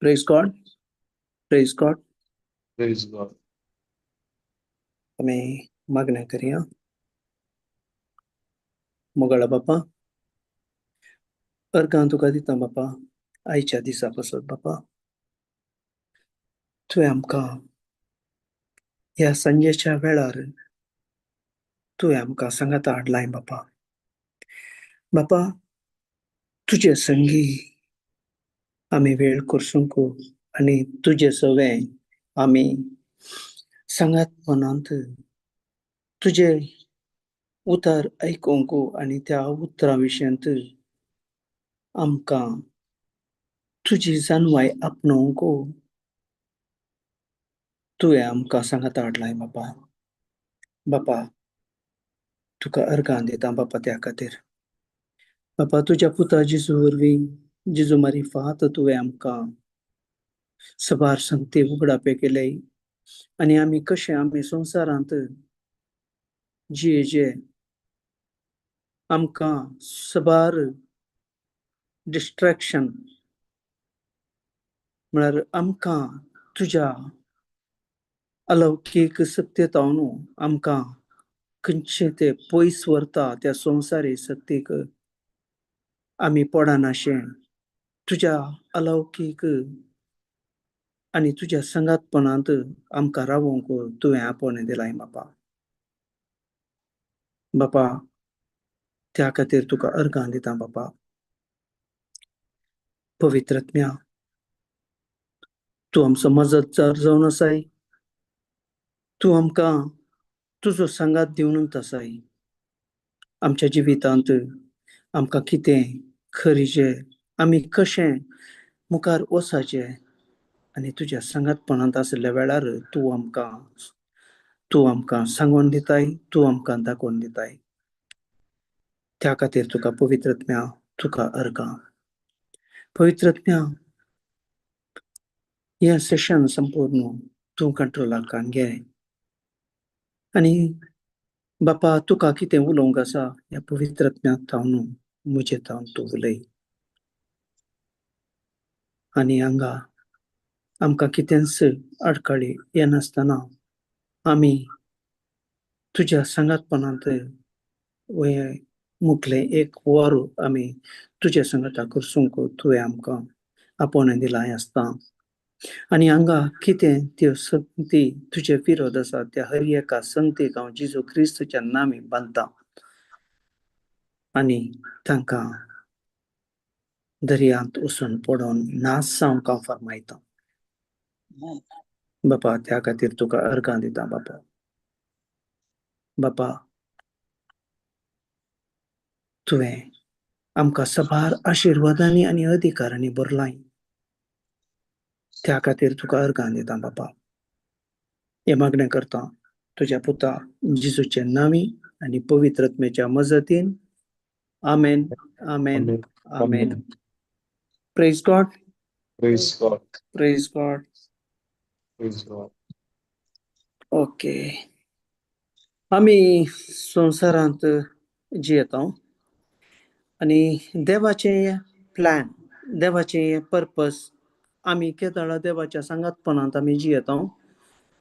Praise God. Praise God. Praise God. અમે માગણા કર્યા मोगाळा बापा अर्गां तुका दिता बापा आयच्या दिसा पासत बापा तुवें आमकां ह्या संजेच्या वेळार तुवें आमकां सांगाता हाडलाय बापा. बापा तुजे संगी आमी वेळ करसूंक आनी तुजे सवें आमी सांगातपणांत तुजे उतर आयकूंक आनी त्या उतरां विशयांत आमकां तुजी जानवाय आपणावंक तुवें आमकां सांगाता हाडलाय बापा. बापा तुका अर्गां दिता बापा त्या खातीर. बापा तुज्या पुता जेजू वरवीं जेजू मारिफात तुवें आमकां सबार संगती उगडापे केले आनी आमी कशें आमी संवसारांत जियेचे आमकां सबार डिस्ट्रॅक्शन म्हळ्यार आमकां तुज्या अलौकीक सत्यतावन आमकां खंयचे ते पयस व्हरता त्या संवसारी सत्तेक आमी पडनाशे तुज्या अलौकीक आनी तुज्या संगातपणांत आमकां रावूंक तुवें आपोवणें दिलाय बापा. बापा त्या खातीर तुका अर्गां दिता बापा. पवित्रात्म्या तूं आमचो मजतदार जावन आसाय. तूं आमकां तुजो सांगात दिवनूच आसाय. आमच्या जिवितांत आमकां कितें खरीचें आमी कशें मुखार वचाचें आनी तुज्या सांगातपणांत आसल्या वेळार तूं आमकां सांगोन दिताय, तूं आमकां दाखोवन दिताय. त्या खातीर तुका पवित्रात्म्या तुका अर्गां. पवित्रात्म्या हें सेशन संपूर्ण तूं कंट्रोलाक घे आनी बापा तुका कितें उलोवंक आसा ह्या पवित्रात्म्याक थावन म्हजे थावन तूं उलय. आनी हांगा आमकां कितेंच आडखळी येनासतना आमी तुज्या सांगातपणांत मुखलें एक वर आमी तुज्या संगता करसूंक तुवें आमकां आपोवणें दिलाय आसता. आनी हांगा कितें त्यो संगती तुजे विरोध आसा त्या हर एका संगतीक हांव जेजू क्रिस्तच्या नामी बांदतां आनी तांकां दर्यांत वचून पडोवन नास जावंक हांव फरमायतां. बापा त्या खातीर तुका अर्गां दिता बापा. बापा तुवें आमकां सबार आशिर्वादांनी आनी अधिकारांनी भरलाय. त्या खातीर तुका अर्गां दिता बापा. हें मागणें करतां तुज्या पुता जेजूचे नामी आनी पवित्रात्म्याच्या मजतीन. आमेन. आमेन. आमेन. Praise God. Praise God. Praise God. Praise God. Okay. आमी संवसारांत जियेता आनी देवाचें प्लॅन, देवाचें पर्पज आमी केदळा देवाच्या सांगातपणांत आमी जियेता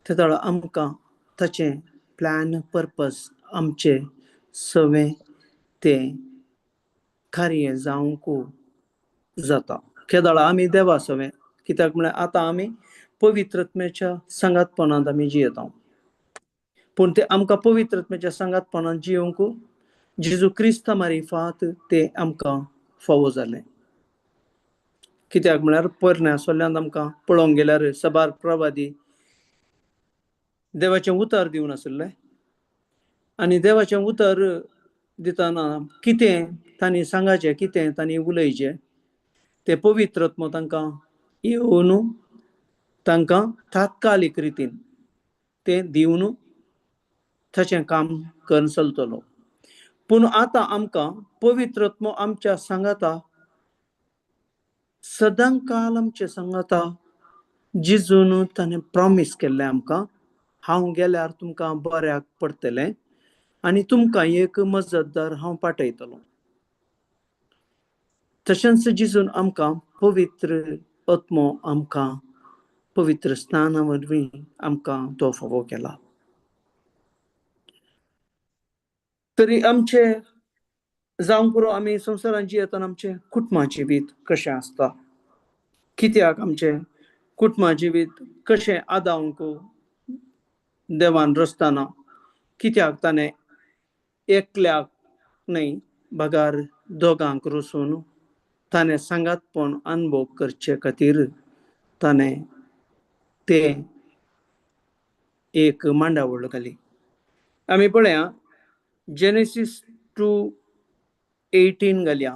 तेदळा आमकां ताचें प्लॅन पर्पज आमचे सवें तें कार्य जावंक जाता. केदळा आमी देवा सवें कित्याक म्हळ्यार आतां आमी पवित्रात्म्याच्या सांगातपणांत आमी जियेता. पूण ते आमकां पवित्रात्म्याच्या सांगातपणांत जियोंक जेजू क्रिस्ता मारिफात तें आमकां फावो जालें. कित्याक म्हळ्यार पोरन्यासोल्ल्यान आमकां पळोवंक गेल्यार सबार प्रवादी देवाचें उतर दिवन आसले आनी देवाचें उतर दितना कितें तांणी सांगाचें, कितें तांणी उलयचें तें पवित्रात्मो तांकां येवन तांकां तात्कालीक रितीन तें दिवन ताचें काम करून चलतलो. पूण आतां आमकां पवित्रात्मो आमच्या सांगाता सदां काल आमच्या सांगाता जेजून ताणें प्रॉमीस केल्लें आमकां हांव गेल्यार तुमकां बऱ्याक पडटलें आनी तुमकां एक मजतदार हांव पाठयतलो. तशेंच जिजून आमकां पवित्र आत्मो आमकां पवित्र स्नाना वरवीं आमकां तो फोगो केला. तरी आमचे जावंक पुरो आमी संवसारांत जियेतना आमचें कुटुंबा जिवीत कशें आसता, कित्याक आमचें कुटुंबा जिवीत कशें आदावंक देवान रचतना, कित्याक ताणें एकल्याक न्हय बागार दोगांक रचून ताणें सांगातपण अनुभव करचे खातीर ताणें तें एक मांडावळ घाली. आमी पळया जेनेसीस 2:18 घालया.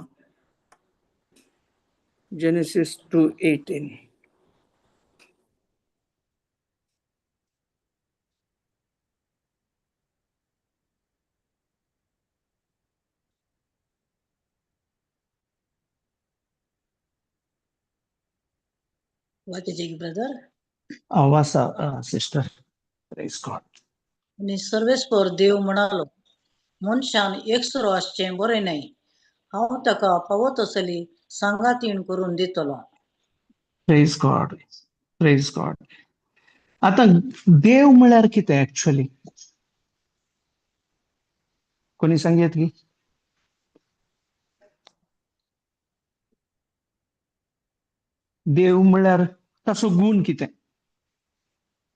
जेनेसीस 2:18. वाचायचे की ब्रदर? वाचा सिस्टर. Praise God. आणि सर्वेस्पर देव म्हणालो, मनशान एकसुरो आसचें बरें न्हय. हांव ताका फावो तसली सांगातीण करून दितलो. Praise God. Praise God. आता देव म्हळ्यार कितें एक्चुअली? कोणी सांगयात की? देव म्हळ्यार ताचो गुण कितें?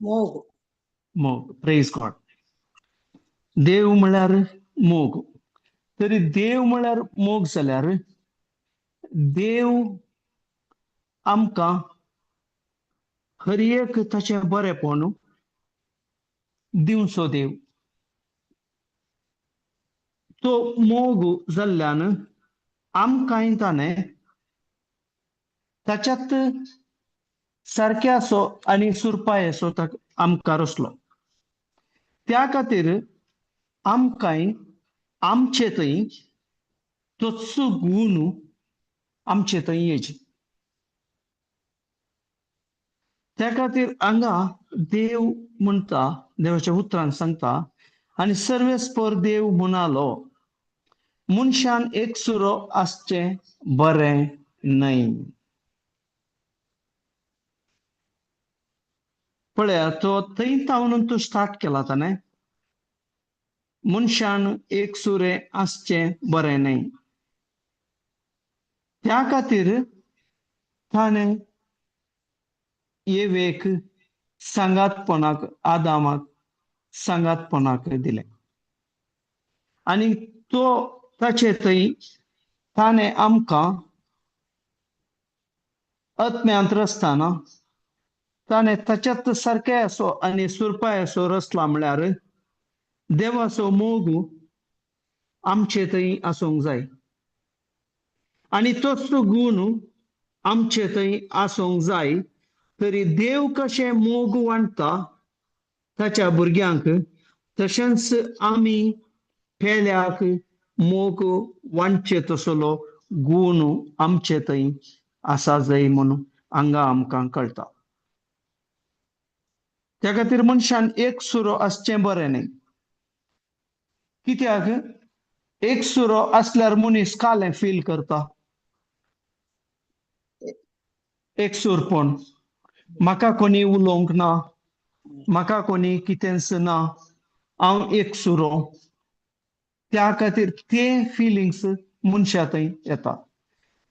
मोग. मोग. Praise God. देव म्हळ्यार मोग. तरी देव म्हळ्यार मोग जाल्यार देव आमकां हर एक ताचें बरेंपण दिवचो देव. तो मोग जाल्ल्यान आमकांय ताणें ताच्यात सारक्याचो आनी सुरपायेचो आमकां रचलो. त्या खातीर आमकांय आमचे थंय तोच गुण आमचे थंय येचे. त्या खातीर हांगा देव म्हणटा, देवाच्या उतरान सांगता, आनी सर्वेस्पर देव म्हणालो, मनशान एकसुरो आसचें बरें न्हय. पळया, तो थंय तावन तो स्टार्ट केला ताणें. मनशान एकसुरें आसचें बरें न्हय. त्या खातीर ताणें येवेक सांगातपणाक आदामाक सांगातपणाक दिलें. आनी तो ताचे थंय ताणें आमकां आत्म्यांत रचतना ताणें ताच्यात सारक्याचो आनी सुरपायेचो रचला म्हळ्यार देवाचो मोग आमचे थंय आसूंक जाय. आनी तोच गुण आमचे थंय आसूंक जाय. तरी देव कशें मोग वांटता ताच्या भुरग्यांक, तशेंच आमी पेल्याक मोग वांटचे तसलो गुण आमचे थंय आसा जाय म्हणून हांगा आमकां कळटा. त्या खातीर मनशान एकसुरो आसचें बरें न्हय. कित्याक एकसुरो आसल्यार मनीस कालें फील करता? एकसुरपण. म्हाका कोणी उलोवंक ना, म्हाका कोणी कितेंच ना, हांव एकसुरो. त्या खातीर ते फिलिंग्स मनशा थंय येता.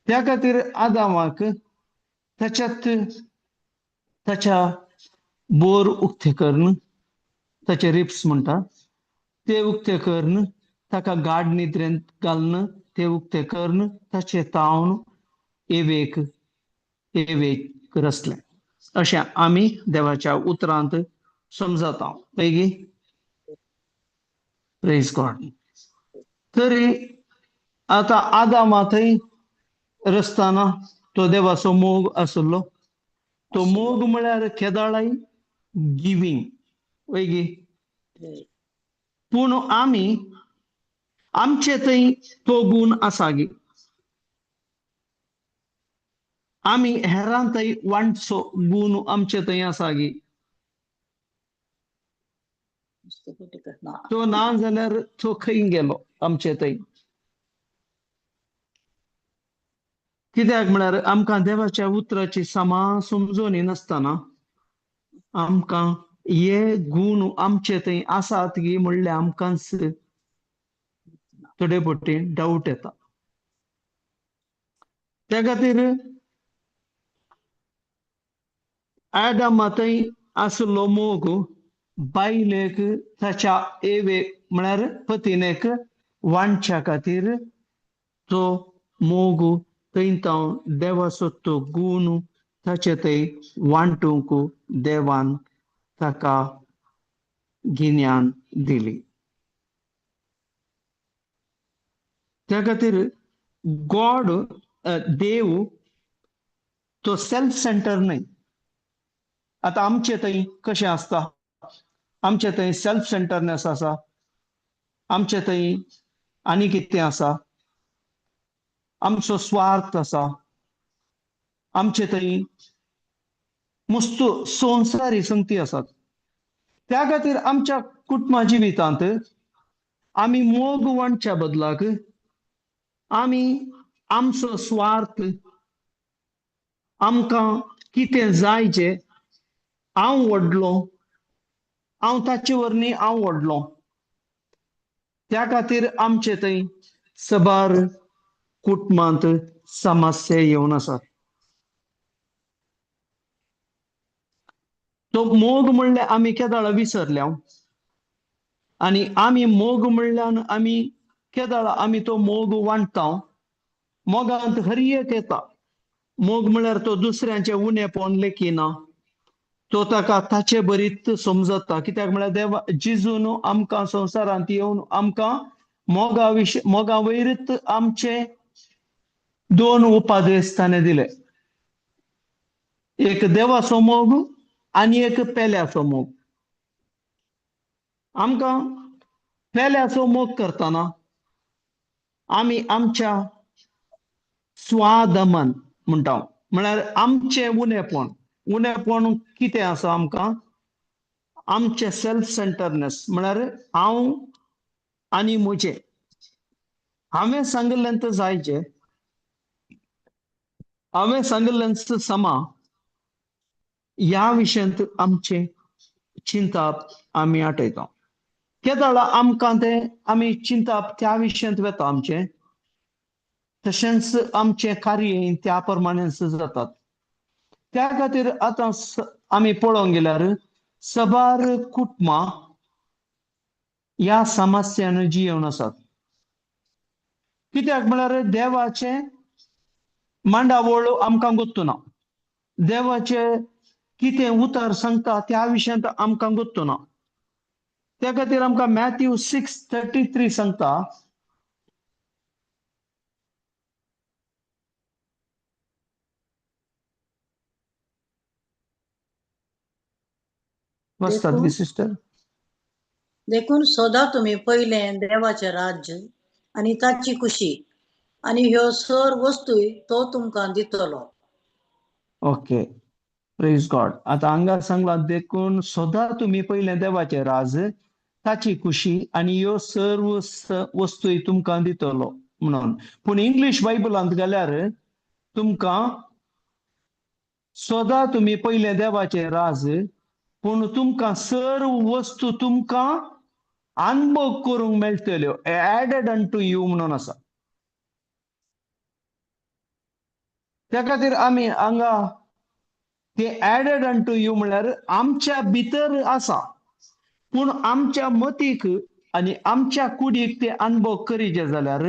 त्या खातीर आदामाक ताच्यात ताच्या बोर उक्ते करून, ताचे रिप्स म्हणटा, ते उक्ते करून ताका गाढ निद्रेंत घालून ते उक्ते करून ताचे तावन येवेक रचलें. अशें आमी देवाच्या उतरांत समजता. पैगी प्रेज गॉड. तरी आतां आदामा थंय रचतना तो देवाचो मोग आसलो. तो मोग म्हळ्यार केदाळाय, गिवींग. पैगी पूण आमी आमचे थंय तो गुण आसा गी. आमी हेरां थंय वांटचो गुण आमचे थंय आसा गी. ना तो ना जाल्यार तो खंय गेलो आमचे थंय. कित्याक म्हळ्यार आमकां देवाच्या उतराची समा समजोनी नासतना आमकां हे गूण आमचे थंय आसात की म्हणल्यार आमकांच थोडे पटीन डाऊट येता. त्या खातीर आदामा थंय आसलो मोग बायलेक ताच्या एवेक म्हळ्यार पत्नीक वांडच्या खातीर तो मोग थंय देवाचो तो गूण ताचे थंय वांटूंक देवान ताका गिन्यान दिली. त्या खातीर गॉड देव तो सेल्फ सेंटर न्हय. आता आमचे थंय कशें आसता, आमचे थंय सेल्फ सेंटरनेस आसा, आमचे थंय आनी कितें आसा, आमचो स्वार्थ आसा, आमचे थंय मस्त संवसारी संगती आसात. त्या खातीर आमच्या कुटुंबा जिवितांत आमी मोग वांडच्या बदलाक आमी आमचो स्वार्थ, आमकां कितें जाय जें हांव व्हडलो, हांव ताचे वरवीं हांव व्हडलो, त्या खातीर आमचे थंय सबार कुटुंबांत समस्या येवन आसात. तो मोग म्हणल्यार आमी केदाळा विसरल्या आनी आमी मोग म्हणल्यार आमी केदाळा आमी तो मोग वांटता. मोगांत हर एक येता. मोग म्हळ्यार तो दुसऱ्याचें उणेपण लेखिना, तो ताका ताचे बरीत समजता. कित्याक म्हळ्यार देवा जिजून आमकां संवसारांत येवन आमकां मोगा वयरच आमचे 2 उपादेश ताणें दिले. एक देवाचो मोग आनी एक पेल्याचो मोग. आमकां पेल्याचो मोग करतना आमी आमच्या स्वादमन म्हणटा, म्हळ्यार आमचें उणेपण कितें आसा आमकां, आमचें सेल्फ सेंटरनेस म्हळ्यार हांव आनी म्हजें, हांवें सांगिल्लें जायचें, हांवें सांगिल्लें समा ह्या विशयांत आमचें चिंताप आमी आटयता. केदाळा आमकां तें आमी चिंताप त्या विशयांत वता आमचें, तशेंच आमचें कार्य त्या प्रमाणेच जातात. त्या खातीर आतां आमी पळोवंक गेल्यार सबार कुटुंबां ह्या समस्यान जियेवन आसात. कित्याक म्हळ्यार देवाचें मांडावळ आमकां गोत्तू ना. देवाचें कितें उतर सांगता त्या विशयांत आमकां गोत्तू ना. त्या खातीर आमकां मॅथ्यू 6:33 सांगता, वाचतात गी सिस्टर? देखून सोदा तुम्ही पहिले देवाचे राज्य आणि ताची खुशी आणि ह्यो सर वस्तूय तो तुमकां दितलो. Okay, praise God. आता हांगा सांगला देखून सदा तुम्ही पहिले देवाचे राज, ताची खुशी आणि ह्यो सर्व वस्तूय तुमकां दितलो म्हणून. पूण इंग्लीश बायबलांत गेल्यार तुमकां सदा तुम्ही पहिले देवाचे राज, पूण तुमकां सर्व वस्तू तुमकां अनुभव करूंक मेळटल्यो, एडेड अनटू यू म्हणून आसा. त्या खातीर आमी हांगा ते एडेड अनटू यू म्हळ्यार आमच्या भितर आसा, पूण आमच्या मतीक आनी आमच्या कुडीक ते अनुभव करीचे जाल्यार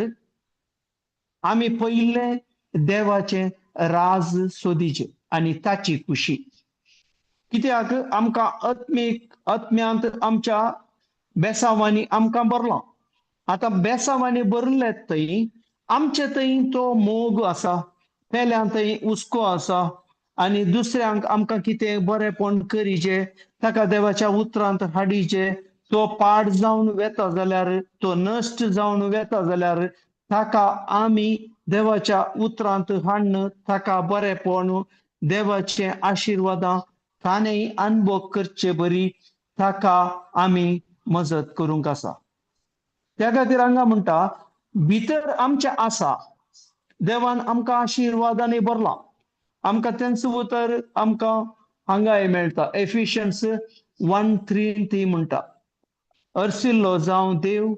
आमी पयले देवाचे राज सोदीचे आनी ताची खुशी. कित्याक आमकां आत्म्यांत आमच्या बेसांवांनी आमकां बरलां. आतां बेसांवांनी बरले थंय आमचे थंय तो मोग आसा, पेल्यां थंय हुस्को आसा, आनी दुसऱ्यांक आमकां कितें बरेंपण करीचें, ताका देवाच्या उतरांत हाडीचें, तो पाड जावन वेता जाल्यार, तो नश्ट जावन वेता जाल्यार ताका आमी देवाच्या उतरांत हाडन, ताका बरेंपण, देवाचें आशिर्वादां ताणें अनुभव करचे बरी ताका आमी मजत करूंक आसा. त्या खातीर हांगा म्हणटा भितर आमच्या आसा देवान आमकां आशिर्वादांनी भरला. आमकां तेंच उतर आमकां हांगाय मेळटा. एफिशियन्स 1:3 ती म्हणटा अर्सिल्लो जावं देव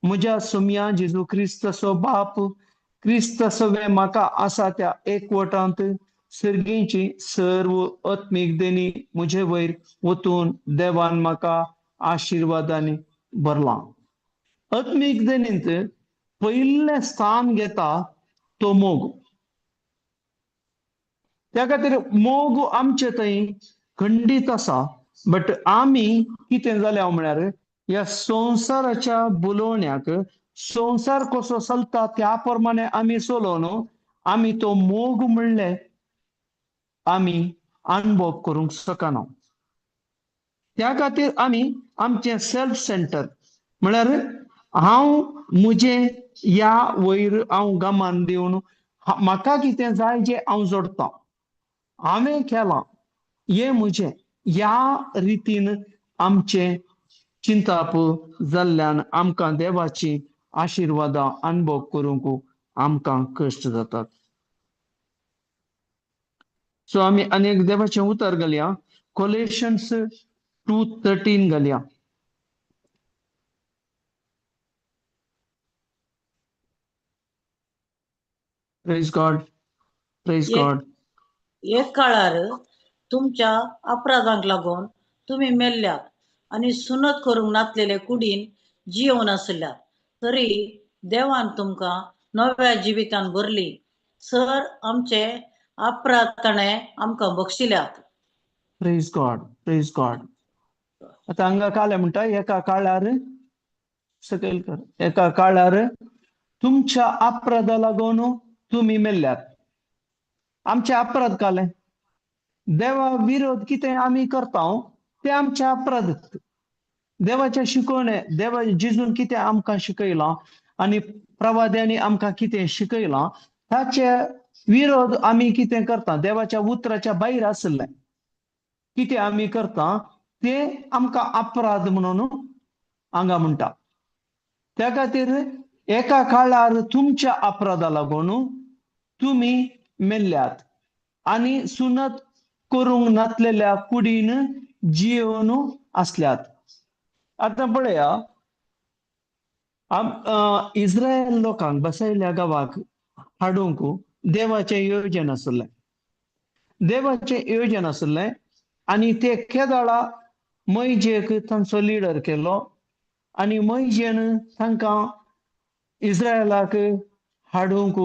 म्हज्या सुमया जेजू क्रिस्ताचो बाप क्रिस्त सगळे म्हाका आसा त्या एकवटांत सर्गेची सर्व आत्मीक देणी म्हजे वयर वतून देवान म्हाका आशिर्वादांनी भरला. आत्मीक देणींत पयलें स्थान घेता तो मोग. त्या खातीर मोग आमचे थंय खंडीत आसा. बट आमी कितें जाल्या म्हळ्यार ह्या संवसाराच्या बुलोवण्याक संवसार कसो चलता त्या प्रमाणे आमी चलोवन आमी तो मोग म्हणले आमी अनुभव करूंक शकना. त्या खातीर आमी आमचे सेल्फ सेंटर म्हळ्यार हांव म्हजे ह्या वयर हांव गमान दिवन म्हाका कितें जाय जे हांव जोडटां हांवें केलां हे म्हजें ह्या रितीन आमचे चिंताप जाल्ल्यान आमकां देवाची आशिर्वादां अनुभव करूंक आमकां कश्ट जातात. सो आमी आनीक देवाचें उतर घालया. कोलेशन्स 2:13 घालया. Praise God, praise God. एक काळार तुमच्या अपराधांक लागून तुम्ही मेल्ल्यात आणि सुनत करूंक नासलेले कुडीन जियोवन आसल्यात. तरी देवान तुमकां नव्या जिवितान भरली. सर आमचे अपराध ताणें आमकां बक्षिल्यात. Praise God, praise God. आता हांगा काले म्हणटा एका काळार सकयल कर. एका काळार तुमच्या अपराधा लागून तुम्ही मेल्ल्यात. आमचे अपराध काले देवा विरोध कितें आमी करता ते आमचे अपराध. देवाच्या शिकवणे देवा जिजून कितें आमकां शिकयलां आनी प्रवाद्यांनी आमकां कितें शिकयलां ताचे विरोध आमी कितें करता देवाच्या उतराच्या भायर आसलें कितें आमी करता ते आमकां अपराध म्हणून हांगा म्हणटा. त्या खातीर एका काळार तुमच्या अपराधा लागून तुम्ही मेल्ल्यात आनी सुनत करूंक नासलेल्या कुडीन जियोवन आसल्यात. आता पळया इस्रायल लोकांक बसयल्या गांवाक हाडूंक देवाचें येवजन आसलें. देवाचें येवजन आसलें आनी ते केदाळा मैजेक तांचो लिडर केलो आनी मैजेन तांकां इस्रायलाक हाडूंक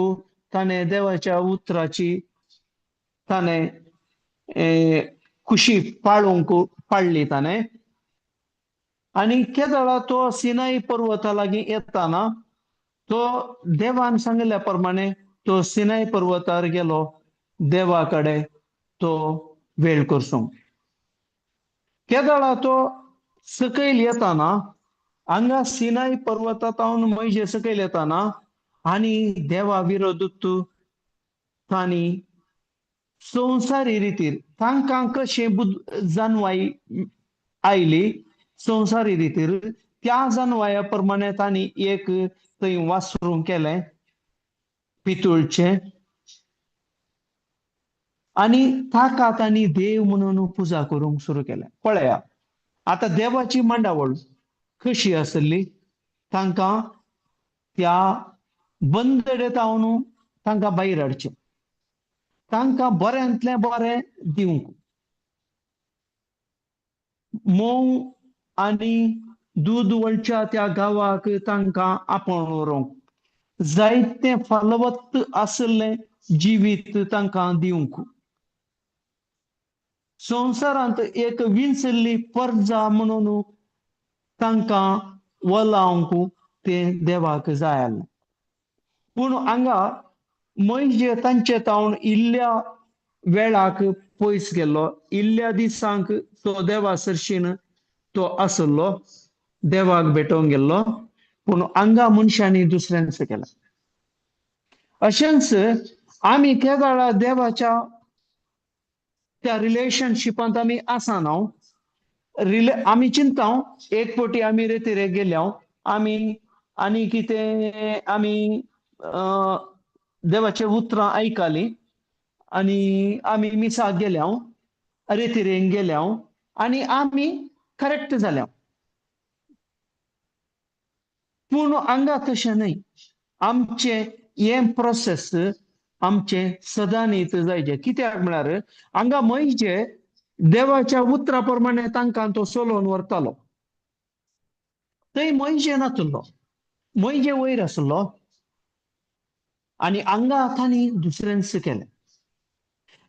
ताणें देवाच्या उतराची ताणें खुशी पाळली ताणें. आनी केदाळा तो सिनाई पर्वता लागीं येताना तो देवान सांगल्या प्रमाणे तो सिनाई पर्वतार गेलो देवा कडेन तो वेळ करसूंक. केदाळा तो सकयल येताना हांगा सिनाई पर्वतांतावन मैजे सकयल येताना आनी देवा विरोधूत तांणी संवसारी रितीर तांकां कशें जानवाई आयली संवसारी रितीर त्या जानवाया प्रमाणे तांणी एक थंय वासरूं केलें पितूळचें आनी ताका तांणी देव म्हणून पुजा करूंक सुरू केलें. पळया आता देवाची मांडावळ कशी आसली. तांकां त्या बंदडेतावन तांकां भायर हाडचें. तांकां बऱ्यांतलें बरें दिवंक मोव आनी दूद वळच्या त्या गांवाक तांकां आपोवन व्हरूंक जायतें फलवत्त आसलें जिवीत तांकां दिवंक संवसारांत एक विंचल्ली परजा म्हणून तांकां वलावंक तें देवाक जाय आसलें. पूण हांगा मैजे तांचे तावन इल्ल्या वेळाक पयस गेल्लो. इल्ल्या दिसांक तो देवा सरशीन तो आसलो देवाक भेटोवंक गेल्लो. पूण हांगा मनशांनी दुसऱ्यांच केला. अशेंच आमी केदाळा देवाच्या त्या रिलेशनशिपांत आमी आसा न्हू आम्ही चिंताव एक पोटी आम्ही रेतीरे गेल्याव आम्ही आणि किते आम्ही देवाचे उतरां ऐकाली आणि आम्ही मिसा गेल्याव रेतीरेन गेल्याव आणि आम्ही करेक्ट जाल्याव पूण हांगा तशें न्हय आमचे हे प्रोसेस आमचे सदांच जायचे कित्याक म्हळ्यार हांगा म्हणजे देवाच्या उतरा प्रमाणे तांकां तो चलोवन व्हरतालो थंय म्हणजे नासलो म्हणजे वयर आसलो आणि हांगा तांणी दुसऱ्यांच केलें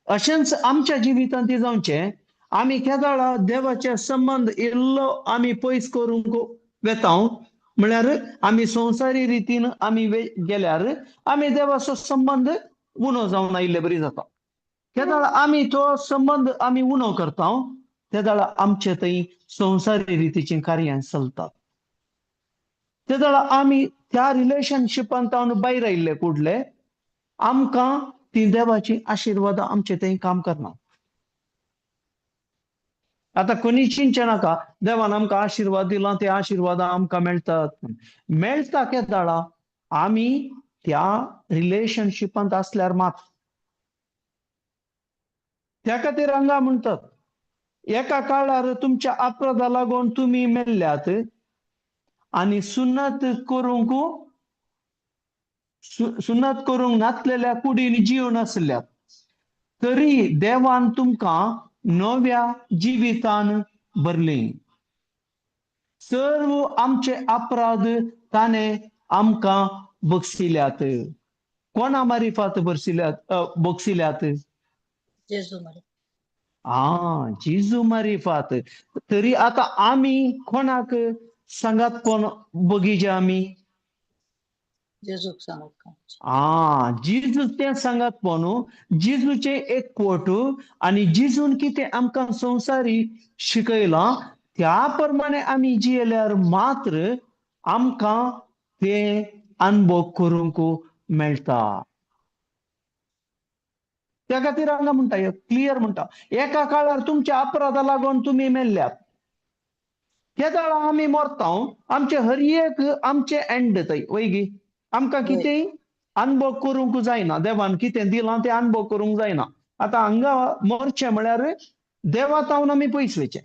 अशेंच आमच्या जिवितांत जावचें आमी केदाळा देवाचे संबंध इल्लो आमी पयस करूंक वेताव म्हळ्यार आमी संवसारी रितीन आमी गेल्यार आमी देवाचो संबंध उणो जावन आयिल्ले बरी जाता केदाळ आमी तो संबंध आमी उणो करता तेदाळ आमचे थंय संवसारी रितीचीं कार्यां चलतात तेदाळ आमी त्या रिलेशनशिपांत भायर आयिल्ले कुडले आमकां ती देवाची आशिर्वादां आमचे थंय काम करना आता कोणी चिंचे नाका देवान आमकां आशिर्वाद दिला ते आशिर्वादां आमकां मेळटा केदाळा आमी त्या रिलेशनशिपांत आसल्यार मात त्या खातीर हांगा म्हणटात एका काळार तुमच्या अपराधा लागून तुमी मेल्ल्यात आणि सुन्नत करूंक नासलेल्या कुडीन जीवन आसल्यात तरी देवान तुमकां नव्या जिवितान भरली सर्व आमचे अपराध ताणें आमकां बक्षिल्यात कोणा मारिफात बक्षिल्यात जेजू मारी जेजू मारिफात तरी आता आमी कोणाक सांगात कोण बगीचे आमी जेजूक सांगप जिजू ते सांगात पोनू जिजूचे एक पोट आणि जिजून कितें आमकां संवसारी शिकयला त्या प्रमाणे आमी जियेल्यार मात्र आमकां ते अनुभव करूंक मेळटा त्या खातीर हांगा म्हणटा क्लियर म्हणटा एका काळार तुमच्या अपराधा लागून तुमी मेल्ल्यात केदाळ आमी मरता आमचे हर एक आमचे एंड थंय वैगी आमकां कितेंय अनुभव करूंक जायना देवान कितें दिलां तें अनुभव करूंक जायना आता हांगा मरचें म्हळ्यार देवा तावन आमी पयस वयचे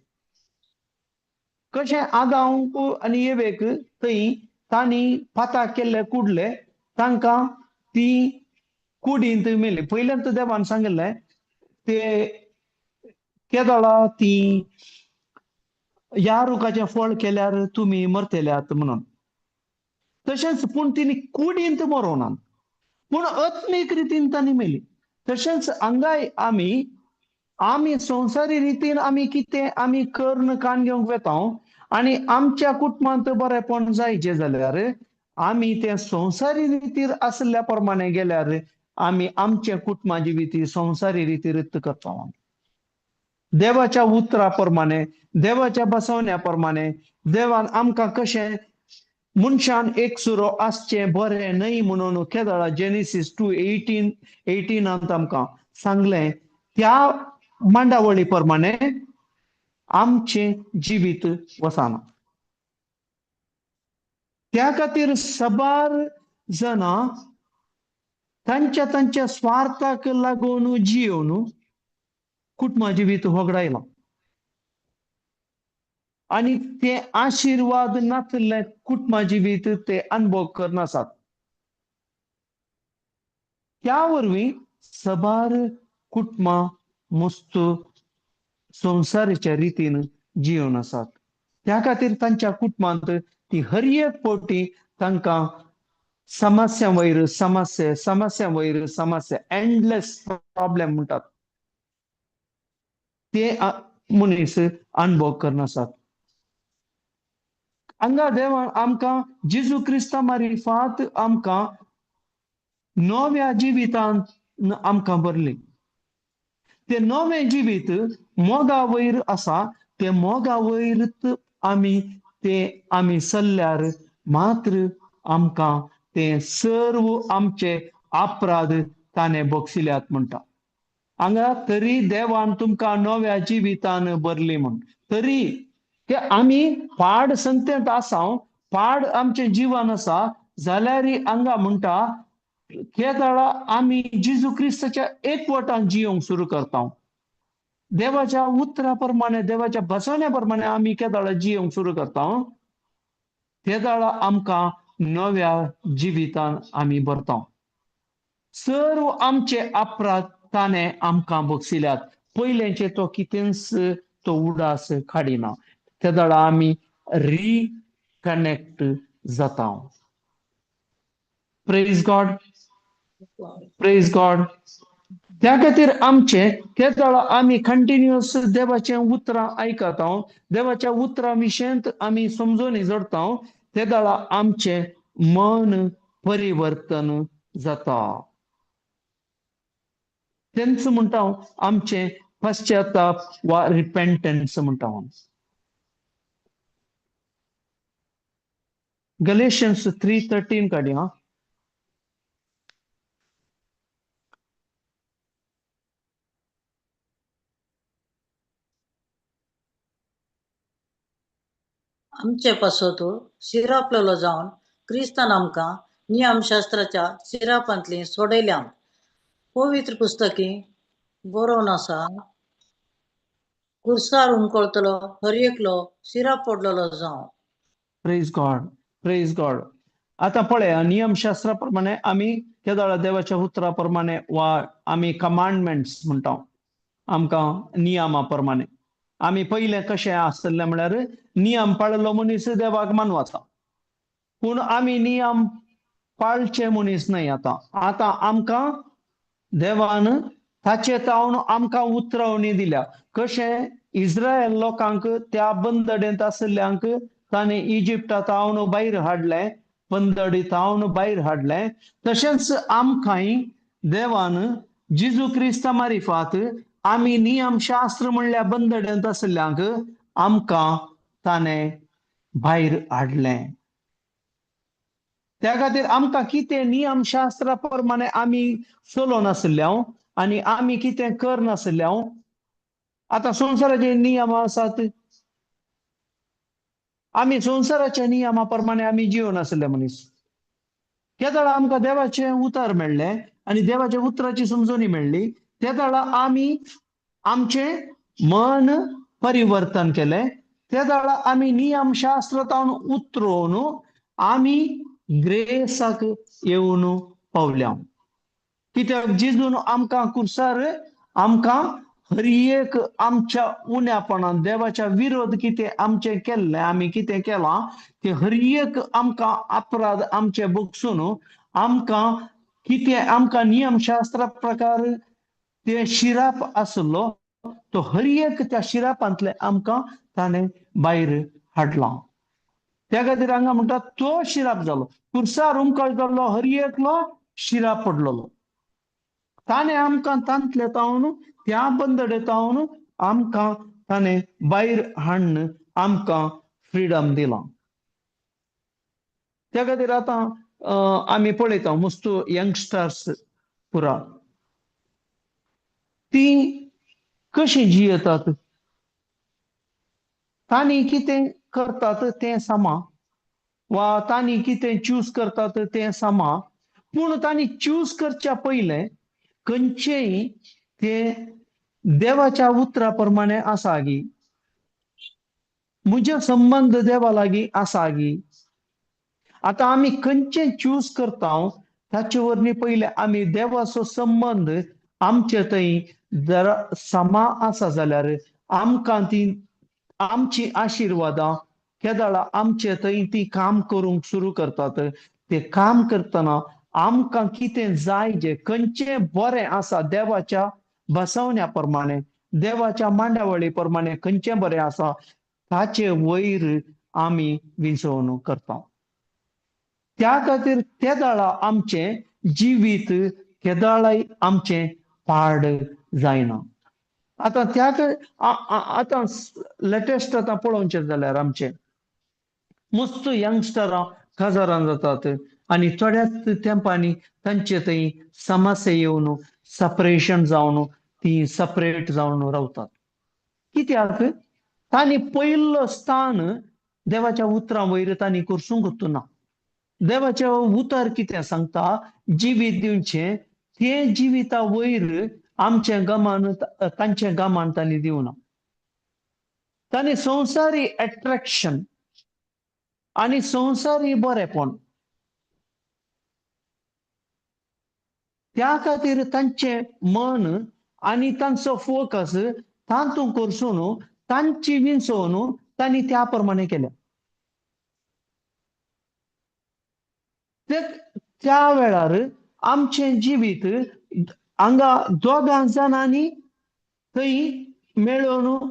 कशें आदांक आनी येवेक थंय तांणी फाता केल्ले कुडले तांकां ती कुडींत मेली पयल्यांत देवान सांगिल्लें ते केदाळा ती ह्या रुखाचें फळ केल्यार तुमी मरतल्यात म्हणून तशेंच पूण तिणी कुडींत मरोनात पूण आत्मीक रितीन तांणी मेली तशेंच हांगाय आमी संवसारी रितीन आमी कितें आमी कर्ण काण घेवंक वेता आनी आमच्या कुटुंबांत बरेपण जायचें जाल्यार आमी ते संवसारी रितीर आसल्या प्रमाणे गेल्यार आमी आमचे कुटुंबा जिविती संवसारी रितीरीत करता देवाच्या उतरा प्रमाणे देवाच्या बसवण्या प्रमाणे देवान आमकां कशें मनशान एक सुरो आसचें बरें न्हय म्हणून केदाळा जेनेसीस 2:18 आमकां सांगलें त्या मांडावळी प्रमाणे आमचें जिवीत वचना त्या खातीर सबार जनां तांच्या स्वार्थाक लागून जियोन कुटुंबा जिवीत वगडायलां आणि ते आशीर्वाद नासले कुटुंबा जिवीत ते अनुभव करनासात त्या वरवीं सबार कुटुंबां मस्त संवसाराच्या रितीन जिवन आसात त्या खातीर तांच्या कुटुंबांत ती हर एक फावटी तांकां समस्या वयर समस्या एंडलेस प्रॉब्लेम म्हणटात ते मनीस अनुभव करनासात हांगा देवान आमकां जेजू क्रिस्ता मारिफात आमकां नव्या जिवितांत आमकां भरली ते नवें जिवीत मोगा वयर आसा ते मोगा वयरच आमी चल्ल्यार मात्र आमकां ते सर्व आमचे अपराध ताणें बक्षिल्यात म्हणटा हांगा तरी देवान तुमकां नव्या जिवितान भरली म्हण तरी की आम्ही पाड संतेंत आसाव, पाड आमचे जीवन असा जाल्यार हांगा म्हणटा त्या वेळा आम्ही जिजू क्रिस्ताच्या एकवटान जियोंक सुरू करता. देवाच्या उतराप्रमाणे, देवाच्या बसवण्याप्रमाणे आम्ही केदाळा जियोंक सुरू करता. तेदाळा आमकां नव्या जिवितान आम्ही भरता. सर्व आमचे अपराध ताणे आमकां बक्षिल्यात. पयलेंचे तो कितेंच तो उडास काडिना. तेदाळा आम्ही रिकनेक्ट जाता. Praise God, praise God. त्या खातीर आमचे तेदाळा आम्ही कंटिन्युअस देवाचे उतरां आयकता, देवाच्या उतरां विशयंत आम्ही समजोनी जोडता. तेदाळा आमचे मन परिवर्तन जाता. तेंच म्हणटा आमचे पश्चाताप वा रिपेंटन्स म्हणटा. गलेशियन्स 3:13 काडया. आमचे पासोतो शिरापलेलो जावन क्रिस्तान आमकां नियमशास्त्राच्या शिरापांतली सोडयल्या. पवित्र पुस्तकी बरोवन आसा, कुर्सार उमकळतलो हर एकलो शिरा पडलेलो जावं. Praise God, praise God. आता पळया, नियमशास्त्राप्रमाणे आम्ही केदाळा देवाच्या उतराप्रमाणे वा आम्ही कमांडमेंट्स म्हणटा, आमकां नियमाप्रमाणे आम्ही पहिले कशें आसतले म्हळ्यार नियम पाळलो मनीस देवाक मानवाचा. पूण आम्ही नियम पाळचे मनीस न्हय. आता आमकां देवान ताचे तावन आमकां उतरावणी दिल्या. कशें इस्रायल लोकांक त्या बंदडेंत आसल्ल्यांक ताणें इजिप्टांतावन भायर हाडले, बंदडीतावन भायर हाडले, तशेंच आमकांय देवान जिजू क्रिस्ता मारिफात आम्ही नियमशास्त्र म्हणल्या बंदडेंत आसल्ल्यांक आमकां ताणें भायर हाडले. त्या खातीर आमकां कितें नियमशास्त्रा प्रमाणे आमी चलोनासल्ल्यां आनी आमी कितें करनासल्ल्यां, आतां संवसाराचे नियम आसात, आमी संवसाराच्या नियमा प्रमाणे आमी जियोनासले मनीस. त्या वेळा आमकां देवाचे उतर मेळ्ळे आनी देवाच्या उतराची समजोनी मेळ्ळी. त्या वेळा आमी आमचे मन परिवर्तन केले. त्या वेळा आमी नियमशास्त्रांत उतरून आमी ग्रेसाक येवन पावल्या. कित्याक जिजून आमकां कुर्सार आमकां हर एक आमच्या उण्यापणान देवाच्या विरोध कितें आमचे केल्ले, आमी कितें केलां ते हर एक आमकां अपराध आमचे बगसून आमकां कितें आमकां नियमशास्त्रा प्रकार ते शिराप आसलो तो हर एक त्या शिरापांतले आमकां ताणें भायर हाडला. त्या खातीर हांगा म्हणटा तो शिराप जालो. कुर्सार उमकळटलो हर एकलो शिराप पडलेलो. ताणें आमकां तांतले तावन त्या बंदडेतावन आमकां ताणें भायर हाडून आमकां फ्रीडम दिलां. त्या खातीर आतां आमी पळयता मस्तू यंगस्टर्स पुरा ती कशी जियेतात, तांणी कितें करतात तें समा, वा तांणी कितें चूज करतात तें समा, पूण तांणी चूज करच्या पयलें खंयचेय ते देवाच्या उतरा प्रमाणे आसा गी, म्हजे संबंध देवा लागीं आसा गी. आतां आमी खंयचें चूज करता ताचे वरवीं पयलें आमी देवाचो संबंध आमचे थंय जर समा आसा जाल्यार आमकां ती आमची आशिर्वादां केदाळा आमचे थंय ती काम करूंक सुरू करतात. ते काम करतना आमकां कितें जाय जें खंयचें बरें आसा देवाच्या बसवण्या प्रमाणे, देवाच्या मांडावळी प्रमाणे खंयचें बरें आसा ताचे वयर आमी विंचवण करता. त्या खातीर केदाळा आमचें जिवीत केदाळाय आमचें पाड जायना. आतां आतां लेटेस्ट आतां पळोवचें जाल्यार आमचें मस्त यंगस्टरां काजारां जातात आनी थोड्याच तेंपांनी तांचे थंय समस्या येवन सपरेशन जावन ती सपरेट जावन रावतात. कित्याक? तांणी पहिलं स्थान देवाच्या उतरां वयर तांणी करसूंक ना. देवाचे उतर कितें सांगता, जिवीत दिवचें ते जिविता वयर आमचे गमान तांचे गमान तांणी दिवना. तांणी संवसारी अट्रॅक्शन आणि संवसारी बरेपण त्या खातीर तांचे मन आणि तांचो फोकस तांतूं करसून तांची विंचोवन तांणी त्या प्रमाणे केल्या. त्या वेळार आमचें जिवीत हांगा दोगां जाणांनी थंय मेळून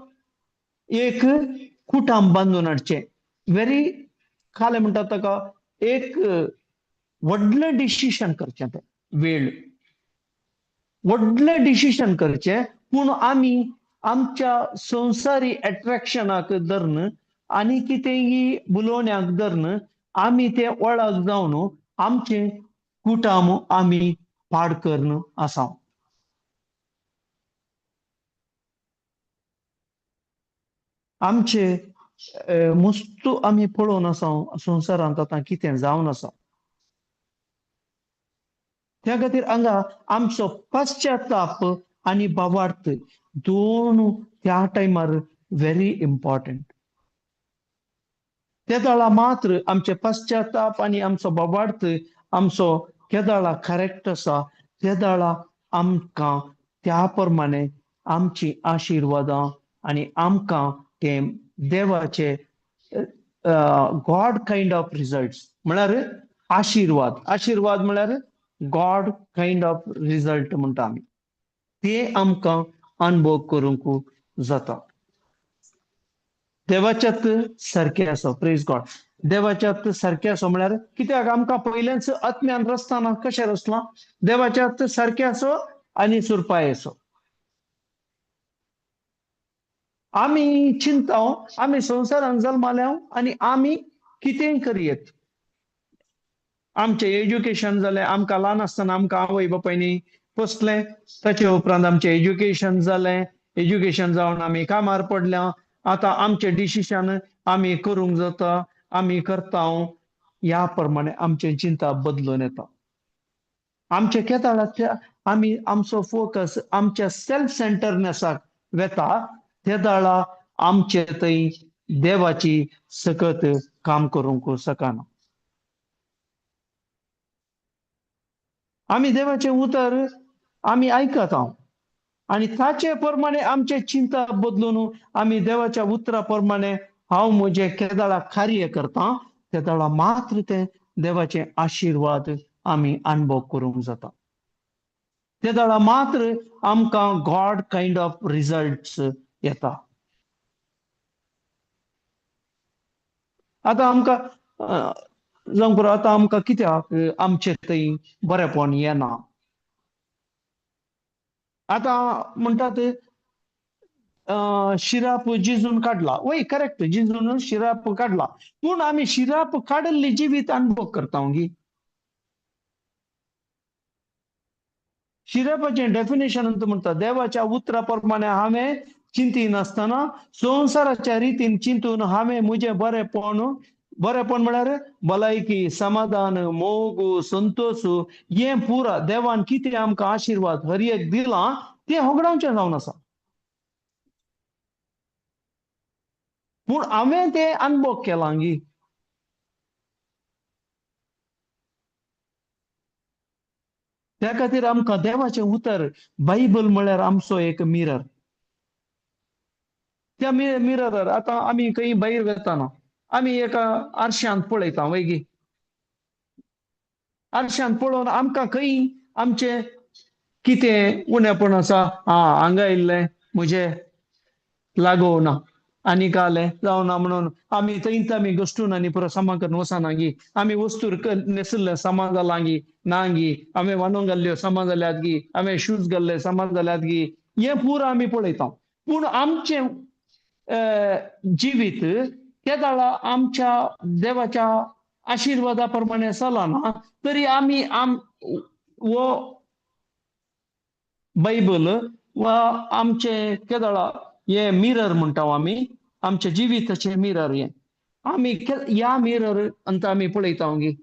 एक कुटुंब बांदून हाडचें. व्हेरी खाले म्हणटात ताका एक व्हडलें डिसिशन करचें. तें वेळ व्हडलें डिसिशन करचें, पूण आमी आमच्या संवसारी अट्रॅक्शनाक धरून आनी कितेंय बुलोवण्याक धरून आमी ते वळख जावन आमचें कुटुंब आमी पाड करन आसा. आमचे मस्तू आमी पळोवन आसा संवसारांत आतां कितें जावन आसा. त्या खातीर हांगा आमचो पश्चाताप आनी भावार्थ दोन त्या टायमार व्हेरी इम्पॉर्टंट. केदाळा मात्र आमचे पश्चाताप आनी आमचो भावार्थ आमचो केदाळा करेक्ट आसा. केदाळा आमकां त्या प्रमाणे आमची आशिर्वादां आनी आमकां ते देवाचे गॉड काइंड ऑफ रिजल्ट्स म्हळ्यार आशिर्वाद म्हळ्यार गॉड काइंड ऑफ रिजल्ट म्हणटा आमी, ते आमकां अनुभव करूंक जाता. देवाच्यात सारकें आसा. Praise God. देवाच्यात सारकें आसा म्हळ्यार कित्याक आमकां पयलेंच आत्म्यान रसतना कशें रसलां. देवाच्यात सारकें आसो आनी सुरपाय आसो. आमी चिंताव आमी संवसारान जल्माल्या आनी आमी कितेंय करयेत. आमचें एज्युकेशन जालें, आमकां ल्हान आसतना आमकां आवय बापायनी पोसलें, ताचे उपरांत आमचें एज्युकेशन जालें, एज्युकेशन जावन आमी कामार पडल्या, आतां आमचें डिसिशन आमी करूंक जाता, आमी करता. ह्या प्रमाणे आमचें चिंता बदलून येता. आमचे केदाळाच्या आमी आमचो फोकस आमच्या सेल्फ सेंटरनेसाक वेता. केदाळा आमचे थंय देवाची सकत काम करूंक शकना. आमी देवाचें उतर आमी आयकत आहोत आनी ताचे प्रमाणे आमचे चिंता बदलून आमी देवाच्या उतरा प्रमाणे हांव म्हजें केदाळा कार्य करतां. केदाळा मात्र ते देवाचे आशिर्वाद आमी अनुभव करूंक जाता. केदाळा मात्र आमकां गॉड काइंड ऑफ रिजल्ट्स येता. आतां आमकां जावंक पुरो आतां आमकां कित्याक आमचे थंय बरेपण येना. आतां म्हणटात शिराप जिजून काडला. वय करेक्ट, जिजून शिराप काडला, पूण आमी शिराप काडिल्ली जिवीत अनुभव करता गी. शिरापाचें डेफिनेशन म्हणटा देवाच्या उतरा प्रमाणे हांवें चिंती नासतना संवसाराच्या रितीन चिंतून हांवें म्हजें बरेपण म्हळ्यार भलायकी, समाधान, मोग, संतोष हें पुरा देवान कितें आमकां आशिर्वाद हर एक दिलां तें होगडावचें जावन आसा. पूण हांवें तें अनुभव केलां गी. त्या खातीर आमकां देवाचें उतर बायबल म्हळ्यार आमचो एक मिरर. त्या मिररार आतां आमी खंय भायर वेताना आमी एका आरश्यांत पळयता वय गी. आरश्यांत पळोवन आमकां खंय आमचें कितें उणेपण आसा, हांगा इल्लें म्हजें लागो ना आनी कालें जावना म्हणून आमी थंयत आमी घश्टून आनी पुरो सामान करून वचना गी. आमी वस्तूर नेसल्लें सामान जालां गी ना गी, हांवें वांडून घाल्ल्यो सामान जाल्यात गी, हांवें शूज घाल्ले सामान जाल्यात गी, हें पुरो आमी पळयता. पूण आमचें जिवीत केदाळा आमच्या देवाच्या आशिर्वादा प्रमाणे चलना तरी आमी वो बायबल वा आमचे केदाळा हे मिरर म्हणटा आमी आमच्या जिविताचे मिरर हे आम्ही या मिरर अंत आम्ही पळयतांगी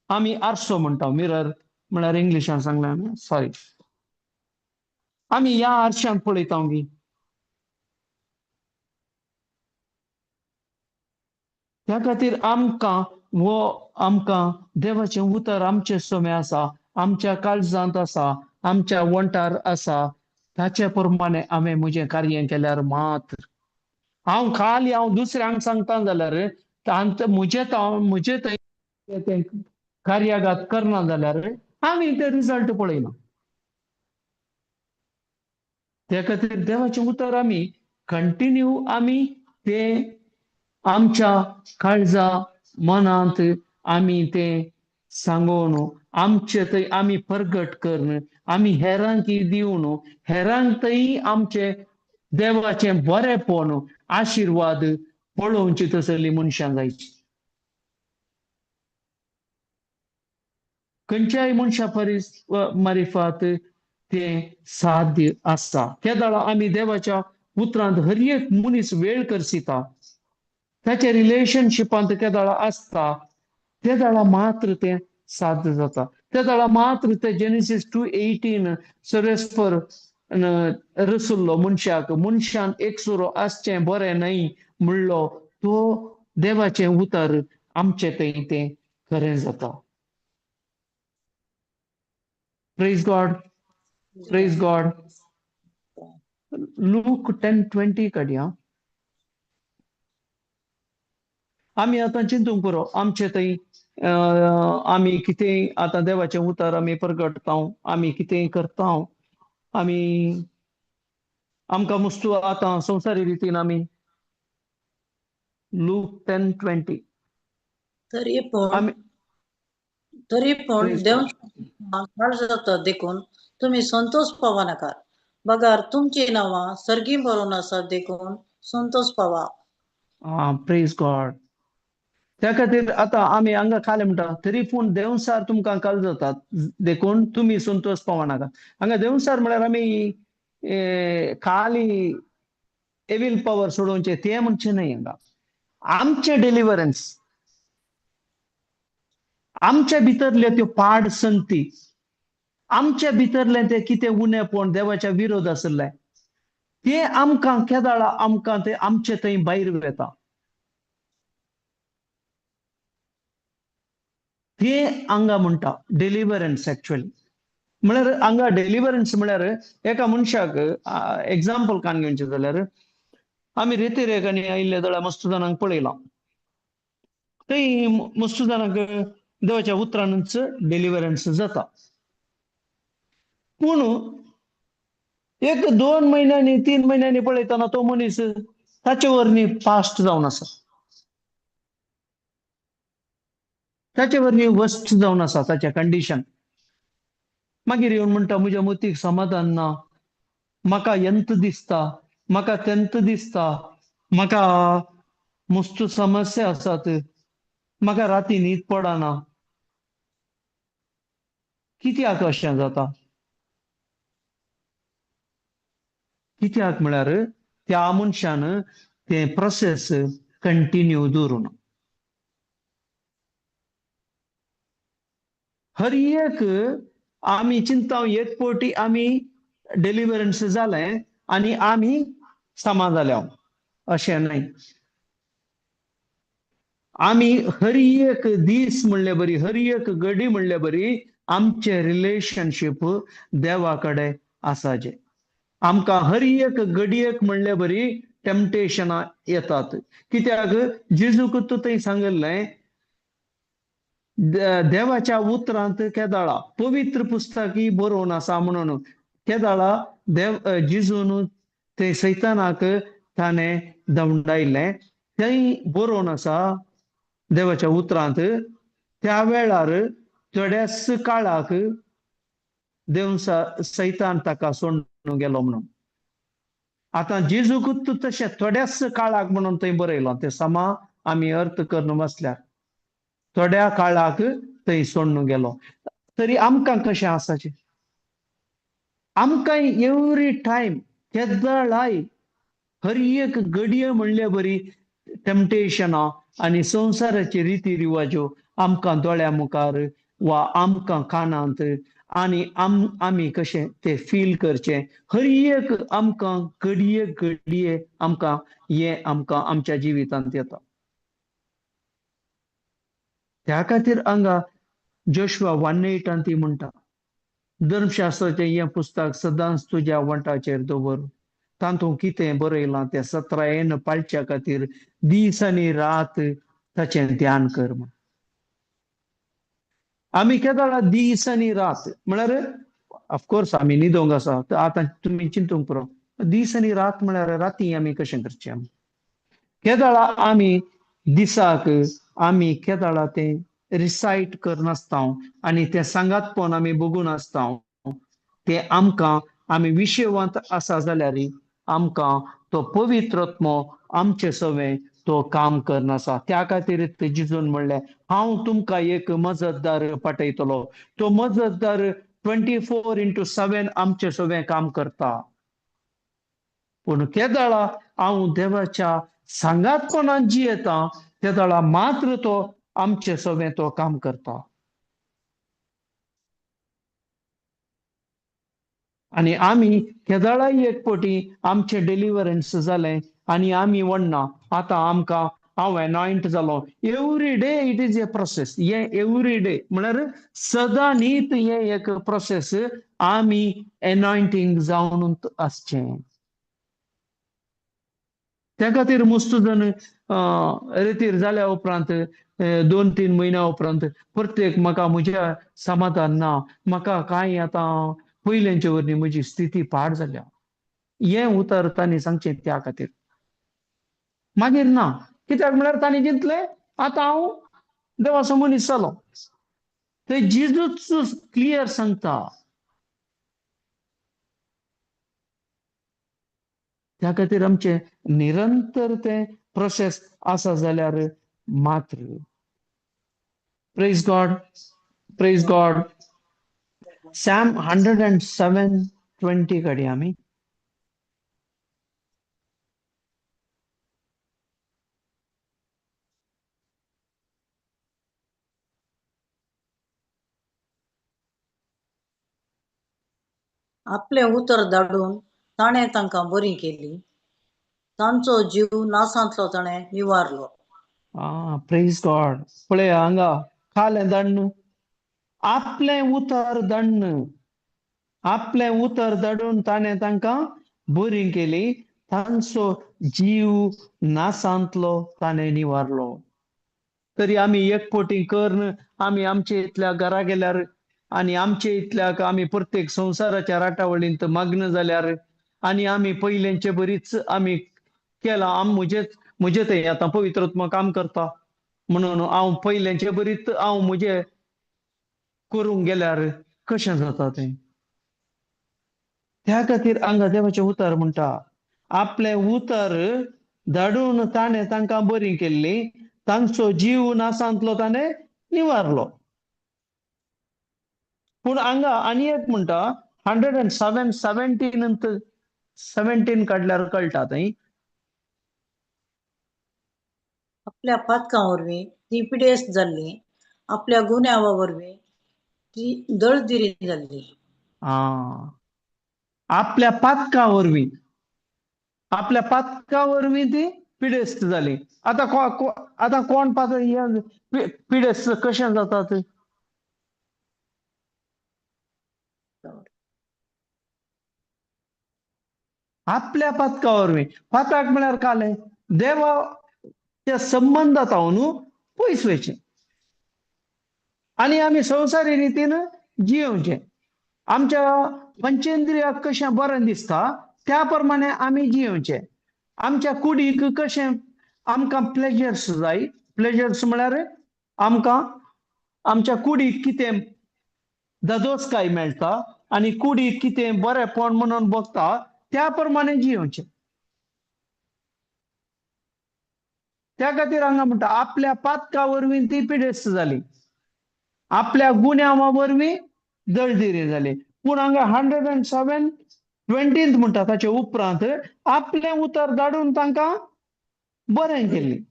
आम्ही आरसो म्हणटा मिरर म्हळ्यार इंग्लिशान सांगलें सॉरी आम्ही या आरशांत पळयतांगी त्या खातीर आमकां देवाचें उतर आमचे सोमे आसा आमच्या काळजांत आसा आमच्या वंटार आसा ताचे प्रमाणे आमी म्हजें कार्य केल्यार मात हांव दुसऱ्यांक सांगता जाल्यार म्हजे थंय कार्याघात करना जाल्यार आमी ते रिजल्ट पळयना त्या खातीर देवाचें उतर आमी कंटिन्यू आमी ते आमच्या काळजा मनांत आमी ते सांगून आमचे थंय आमी प्रगट करून आमी हेरांक दिवन हेरांक थंय आमचे देवाचें बरेपण आशिर्वाद पळोवची तसली मनशां जायची खंयच्याय मनशा मारिफात ते साध्य आसा त्या दाळा आमी देवाच्या उतरांत हर एक मनीस वेळ करसिता त्याच्या रिलेशनशिपांत त्या दाळा आसता त्या दाळा मात्र ते साध्य जाता त्या दाळा मात्र ते जेनेसिस 2:18 सर्वेस्पर रसुल्लो मनशान एकसुरो आसचें बरें न्हय म्हणलो तो देवाचें उतर आमचे थंय तें खरें जाता प्रेज गॉड लूक 10:20 काडया आमी आतां चिंतूंक पुरो आमचे थंय आमी कितें आतां देवाचें उतर आमी प्रगटता आमी कितें करता आमी आमकां मुस्तू आतां संवसारी रितीन आमी लूक 10:20 तरी पण आमी देवांच्या काळजात देखून तुम्ही संतोष पावा नाका बगार तुमची नांवां सर्गी बरोवन आसा देखून संतोष पावा प्रेज गॉड त्या खातीर आतां आमी हांगा खाले म्हणटा तरी पूण देवसार तुमकां काल जातात देखून तुमी संतोष पावा नाका हांगा देवसार म्हळ्यार आमी खाली एविल पॉवर सोडोवचे ते म्हणचे न्हय हांगा आमचे डिलिव्हरन्स आमच्या भितरले त्यो पाड संगती आमच्या भितरले ते कितें उणेपण देवाच्या विरोध आसले ते आमकां केदाळा आमकां ते आमचे थंय भायर येता ते हांगा म्हणटा डिलिव्हरन्स एक्चुअली म्हळ्यार हांगा डिलिव्हरन्स म्हळ्यार एका मनशाक एग्जाम्पल कान घेवचें जाल्यार आमी रेतीरेखांनी आयिल्ले जाल्यार मस्तुदानांक पळयलां थंय मस्तुदानाक देवाच्या उतरानच डिलिव्हरन्स जाता पूण 1-2 महिन्यांनी 3 महिन्यांनी पळयतना तो मनीस ताचे वरणी फास्ट जावन आसा ताचे वरणी वस्ट जावन आसा ताचे कंडिशन मागीर येवन म्हणटा म्हज्या मतीक समाधान ना म्हाका यंत दिसता म्हाका तेंत दिसता म्हाका मस्त समस्या आसात म्हाका राती न्हीद पडना कित्याक अशें जाता कित्याक म्हळ्यार त्या मनशान ते प्रोसेस कंटिन्यू दवरून हर एक आमी चिंता एक पोटी आमी डिलिव्हरन्स जालें आनी आमी सामा जाल्या अशें न्हय आमी हर एक दीस म्हणले बरी हर एक घडी म्हणले बरी आमचे रिलेशनशीप देवा कडेन आसाचे आमकां हर एक घडयेक म्हणले बरी टेम्पटेशनां येतात कित्याक जेजूक थंय सांगलें देवाच्या उतरांत केदाळा पवित्र पुस्तकी बरोवन आसा म्हणून केदाळा जेजून ते सैतानाक ताणें दंडायलें थंय बरोवन आसा देवाच्या उतरांत त्या वेळार थोड्याच काळाक सैतान ताका सोडून गेलो म्हणून आतां जेजूक तशें थोड्याच काळाक म्हणून थंय बरयलां ते समा आमी अर्थ करून बसल्यार थोड्या काळाक थंय सोडून गेलो तरी आमकां कशें आसाचें आमकां एवरी टायम केदाळाय हर एक घडये म्हणल्या बरी टेम्पटेशनां आणि संसाराचे रिती रिवाजो आमकां दोळ्या मुखार वा आमकां कानांत आणि आमी कशें ते फील करचें हर एक आमकां घडये घडये आमकां हे आमकां आमच्या जिवितांत येता. त्या खातीर हांगा जोशुआ 1:8 ती म्हणटा धर्मशास्त्राचें हें पुस्तक सदांच तुज्या वंटाचेर दवर तातूंत कितें बरयलां तें सत्रायेन पाळच्या खातीर दीस आनी रात ताचें ध्यान कर म्हण. आमी केदां दीस आनी रात म्हळ्यार ऑफकोर्स आमी न्हिदोंक आसा आतां तुमी चिंतूंक पुरो दीस आनी रात म्हळ्यार राती आमी कशें करचें. केदां आमी दिसाक आमी केदां तें रिसायट करनासता आनी तें सांगातपण आमी बघून आसता ते आमकां आमी विशयवंत आसा जाल्यार आमकां तो पवित्रत्मो आमचे सवें तो काम करनासा. त्या खातीर जिजून म्हणलें हांव तुमकां एक मजतदार पाठयतलो. तो मजतदार 24/7 आमचे सवें काम करता. पूण केदां हांव देवाच्या सांगातपणान जियेता केदां मात्र तो आमचे सवें तो काम करता. आणि आमी केदां एक पटी आमचे डिलिव्हरन्स जालें आनी आमी वडना आतां आमकां हांव एनॉयंट जालो every day it is a process. हे एवरी डे म्हळ्यार सदां न्हीत हे एक प्रोसेस आमी एनॉयंटींग जावन आसचें. त्या खातीर मुस्तुजन रितीर जाल्या उपरांत 2-3 म्हयन्या उपरांत प्रत्येक म्हाका म्हज्या समाधान ना म्हाका कांय आतां पयलेंचे वरणी म्हजी स्थिती पाड जाल्या हें उतर तांणी सांगचें. त्या खातीर मागीर ना कित्याक म्हळ्यार तांणी चिंतलें आतां हांव देवाचो मनीस जालो. ते जिजूच क्लियर सांगता. त्या खातीर आमचे निरंतर ते प्रोसेस आसा जाल्यार मात्र. Praise God praise God. Sam 107:20 काडया आमी. आपले उतर धाडून ताणें तांकां बरी केली. तांचो जीव नासांतलो ताणें निवारलो. Praise God. पळया हांगा खालें धाडन आपलें उतर धाडन आपलें उतर धाडून ताणें तांकां बरी केली. तांचो जीव नासांतलो ताणें निवारलो. तरी आमी एकपटी करन आमी आमचे इतल्या घरा गेल्यार आनी आमचे इतल्याक आमी प्रत्येक संवसाराच्या राटावळींत मग्न जाल्यार आनी आमी पयलेंचे बरीच आमी केलां. म्हजे थंय आतां पवित्रत्म काम करता म्हणून हांव पयलेंचे बरीच हांव म्हजे करूंक गेल्यार कशें जाता तें. त्या खातीर हांगा देवाचें उतर म्हणटा आपलें उतर धाडून ताणें तांकां बरी केल्ली. तांचो जीव नासांतलो ताणें निवारलो. पूण हांगा आनी एक म्हणटा 107:17 काडल्यार कळटा थंय. आपल्या पातकां वरवीं ती पिडेस्त जाल्ली. आपल्या गुन्या वरवीं ती दळदिरी जाल्ली. आपल्या पातका वरवीं ती पिडेस्त जाली. आतां कोण पिडेस्त कशें जातात. आपल्या पातका वरवीं पाताक म्हळ्यार कालें देवाच्या संबंदांत पयस वयचें आनी आमी संवसारी रितीन जियोवचें. आमच्या पंचेंद्रियाक कशें बरें दिसता त्या प्रमाणे आमी जियोवचें. आमच्या कुडीक कशें आमकां प्लेजर्स जाय. प्लेजर्स म्हळ्यार आमकां आमच्या कुडीक कितें दादोसकाय मेळटा आनी कुडीक कितें बरेंपण म्हणून बगता त्या प्रमाणे जियोवचें. त्या खातीर हांगा म्हणटा आपल्या पातका वरवीं ती पिडेस्त जाली. आपल्या गुन्यांवा वरवीं दळदिरी जाली. पूण हांगा 107 20th म्हणटा ताचे उपरांत आपले उतर धाडून तांकां बरें केलें.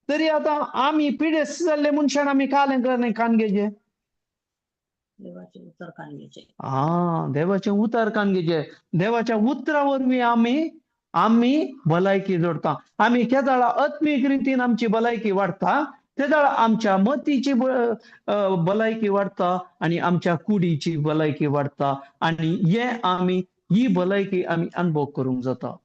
तरी आतां आमी पिडेस्त जाल्ले मनशान आमी कालें करणे कानगेजे. देवाचे उतर काणगेचे. देवाचें उतर कानगेजे. देवाच्या उतरा वरवीं आमी भलायकी जोडटा. आमी केदाळा आत्मीक रितीन आमची भलायकी वाडटा, तेदाळा आमच्या मतीची भलायकी वाडटा आनी आमच्या कुडीची भलायकी वाडटा आनी ही भलायकी आमी अनुभव करूंक जाता.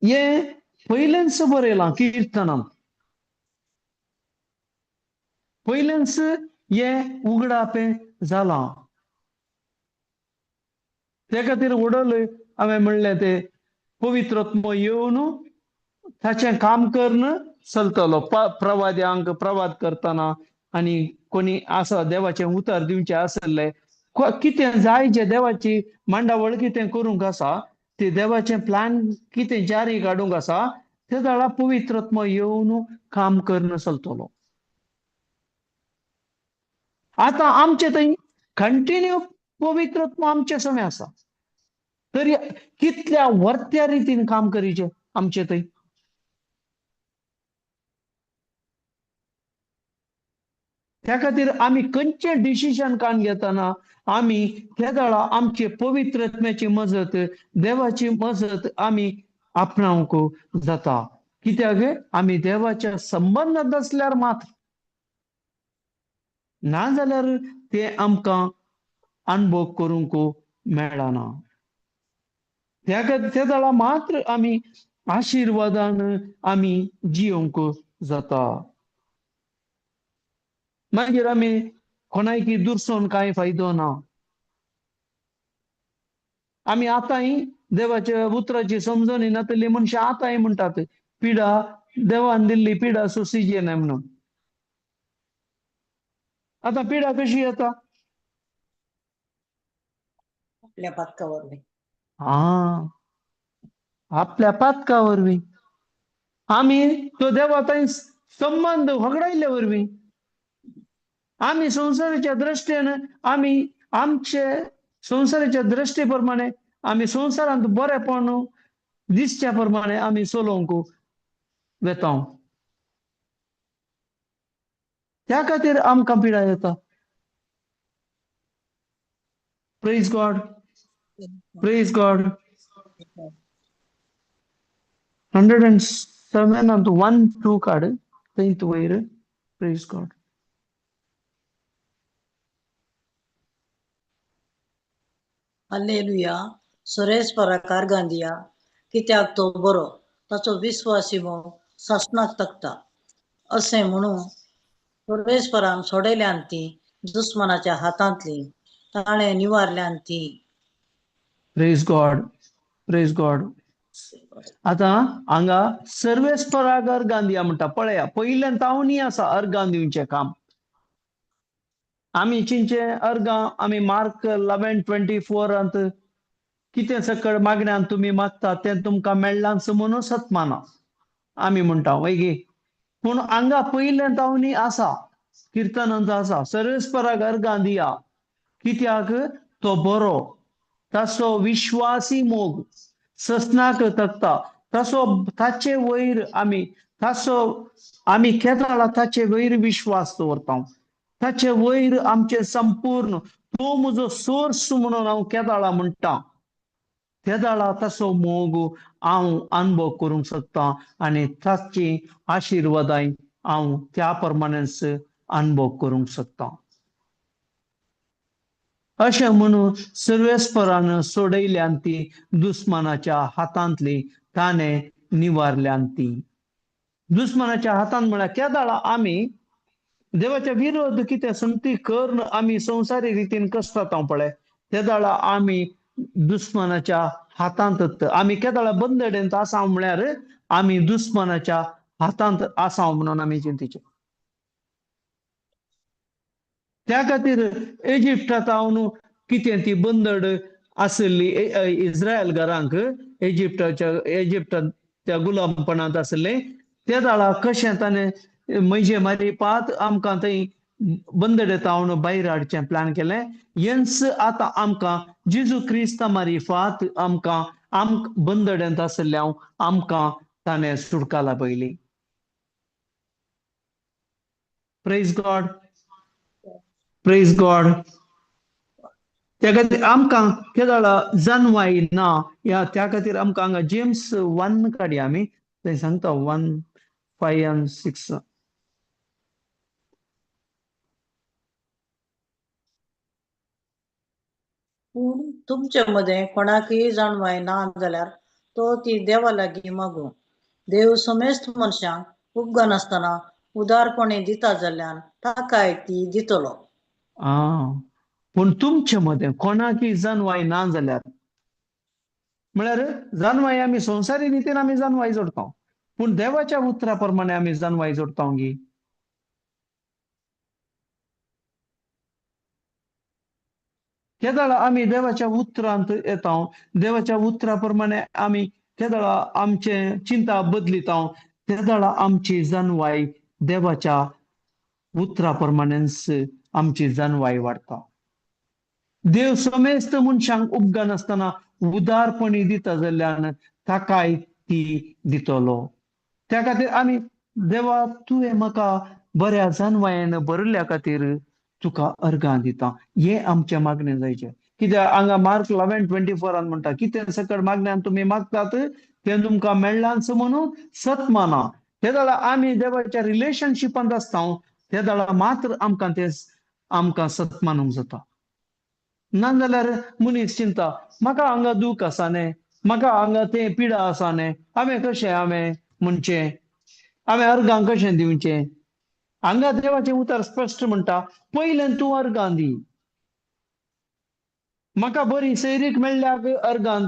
हे पयलेंच बरयलां किर्तनांत. पयलेंच हे उगडापें जालां. ते खातीर वडोल हांवें म्हणलें ते पवित्रत्म येवन ताचें काम करन चलतलो. प्रवाद्यांक प्रवाद करतना आनी कोणी आसा देवाचें उतर दिवचें आसले, कितें जाय जे देवाची मांडावळ कितें करूंक आसा, ते देवाचें प्लॅन कितें जारी काडूंक आसा, ते दाळा पवित्रत्म येवन काम करन चलतलो. आतां आमचे थंय कंटिन्यू पवित्रत्व आमचे समें आसा. तरी कितल्या वर्त्या रितीन काम करीचे आमचे थंय. त्या खातीर आमी खंयचें डिसिजन कान घेतना आमी त्या दाळा आमचे पवित्रत्म्याची मजत, देवाची मजत आमी आपणावंक जाता. कित्याक आमी देवाच्या संबंदांत आसल्यार मात्र, ना जाल्यार ते आमकां अनुभव करूंक मेळना. त्या दाळा मात्र आमी आशिर्वादान आमी जियोंक जाता. मागीर आमी कोणायकी दुरसोन कांय फायदो ना. आमी आतांय देवाच्या उतराची समजून येनातली मनशां आतांय म्हणटात पिडा देवान दिल्ली पिडा सोंसिजे न्हय म्हणून. आतां पिडा कशी येता? आपल्या पातकावर आपल्या पातका वरवीं. आमी तो देवा थंय संबंध वगडायले वरवीं. आमी संवसाराच्या दृश्टेन आमी आमचे संवसाराच्या दृश्टे प्रमाणे आमी संवसारांत बरेपण दिसच्या प्रमाणे आमी चलोवंक वेता. त्या खातीर आमकां पिडा येता. Praise God. Praise God. 107 and 1-2 काड थंय वयर. Praise God. हालेलुया. सुरेश पराकार गांधिया कित्याक तो बरो, ताचो विश्वासी मोग सासणाक तकता अशें म्हणून सुरेश परान सोडयल्यान ती दुस्मनाच्या हातांतली, ताणें निवारल्यान ती. Praise God. Praise God. आतां हांगा सर्वेस्पराक अर्गां दिया म्हणटा. पळया, पयलें तावनी आसा अर्गां दिवचें काम. आमी चिंचे अर्गां आमी मार्क 11:24 कितें सकळ मागण्यांत तुमी मागतात तें तुमकां मेळ्ळांच म्हणून सतमाना आमी म्हणटा वय गे. पूण हांगा पयलें तावनी आसा, किर्तनांत आसा, सर्वेस्पराक अर्गां दिया कित्याक तो बरो, ताचो विश्वासी मोग ससनाक तकता, ताचे वयर आमी केदाळा ताचे वयर विश्वास दवरता. ताचे वयर आमचे संपूर्ण, तो म्हजो सोर्स म्हणून हांव केदाळा म्हणटा. केदाळा ताचो मोग हांव अनुभव करूंक सोदतां आनी ताची आशिर्वादाय हांव त्या प्रमाणेच अनुभव करूंक सोदतां. अशें म्हणून सर्वेस्परान सोडयल्यान ती दुस्मनाच्या हातांतली, ताणें निवारल्यान ती. दुस्मनाच्या हातांत म्हळ्यार केदाळा आमी देवाच्या विरोध कितें संगती करन आमी संवसारी रितीन कसता पळय, त्या दाळा आमी दुस्मनाच्या हातांत आमी केदाळा बंदडेंत आसा म्हळ्यार आमी दुस्मनाच्या हातांत आसा म्हणून आमी चिंतीचे. त्या खातीर इजिप्टांत हांव कितें ती बंदड आसली इस्रायल घरांक इजिप्टांत त्या गुलामपणांत आसले, त्या दाळा कशें ताणें मैजे मारी पात आमकां थंय बंदडे तावन भायर हाडचें प्लॅन केलें. हेंच आतां आमकां जेजू क्रिस्ता मारिफात आमकां बंदड्यांत आसल्यां आमकां ताणें सुटका लाभयली. Praise God. Praise God. त्या खातीर आमकां केदळा जानवाय ना या त्या खातीर आमकां हांगा जेम्स 1 काडया आमी. थंय सांगता 1, 5 and 6. पूण तुमचे मध्ये कोणाकय जाणवाय ना जाल्यार तो ती देवा लागीं मागूं. देव समेस्त मनशांक उपगनासतना उदारपणे दिता जाल्यार ताकाय ती दितलो. पूण तुमचे मदें कोणाकय जानवाय ना जाल्यार म्हळ्यार जानवाय आमी संवसारी रितीन आमी जानवाय जोडटा, पूण देवाच्या उतरा प्रमाणे आमी जानवाय जोडटा गी. केदळा आमी देवाच्या उतरांत येता, देवाच्या उतरा प्रमाणे आमी केदळा आमचे चिंता बदलिता, केदळा आमची जानवाय देवाच्या उतरा प्रमाणेच आमची जानवाय वाडटा. देव समेस्त मनशांक उपगनासतना उदारपणी दिता जाल्यार ताकाय ती दितलो. त्या खातीर आमी देवा तुवें म्हाका बऱ्या जानवायेन भरल्या खातीर तुका अर्गां दिता. हे आमचे मागणें जायचें. कित्याक हांगा मार्क 11:24 म्हणटा, कितें सकट मागण्यान तुमी मागतात तें तुमकां मेळ्ळांच म्हणून सत माना. केदळा आमी देवाच्या रिलेशनशिपांत आसता तेदळा मात्र आमकां सत मानूंक जाता. नाजाल्यार मनीस चिंता म्हाका हांगा दूख आसा न्ही, म्हाका हांगा तें पिडा आसा न्ही, हांवें म्हणचें, हांवें अर्गां कशें दिवचें. हांगा देवाचें उतर स्पश्ट म्हणटा, पयलें तूं अर्गां दी. म्हाका बरी सैरीक मेळ्ळ्याक अर्गां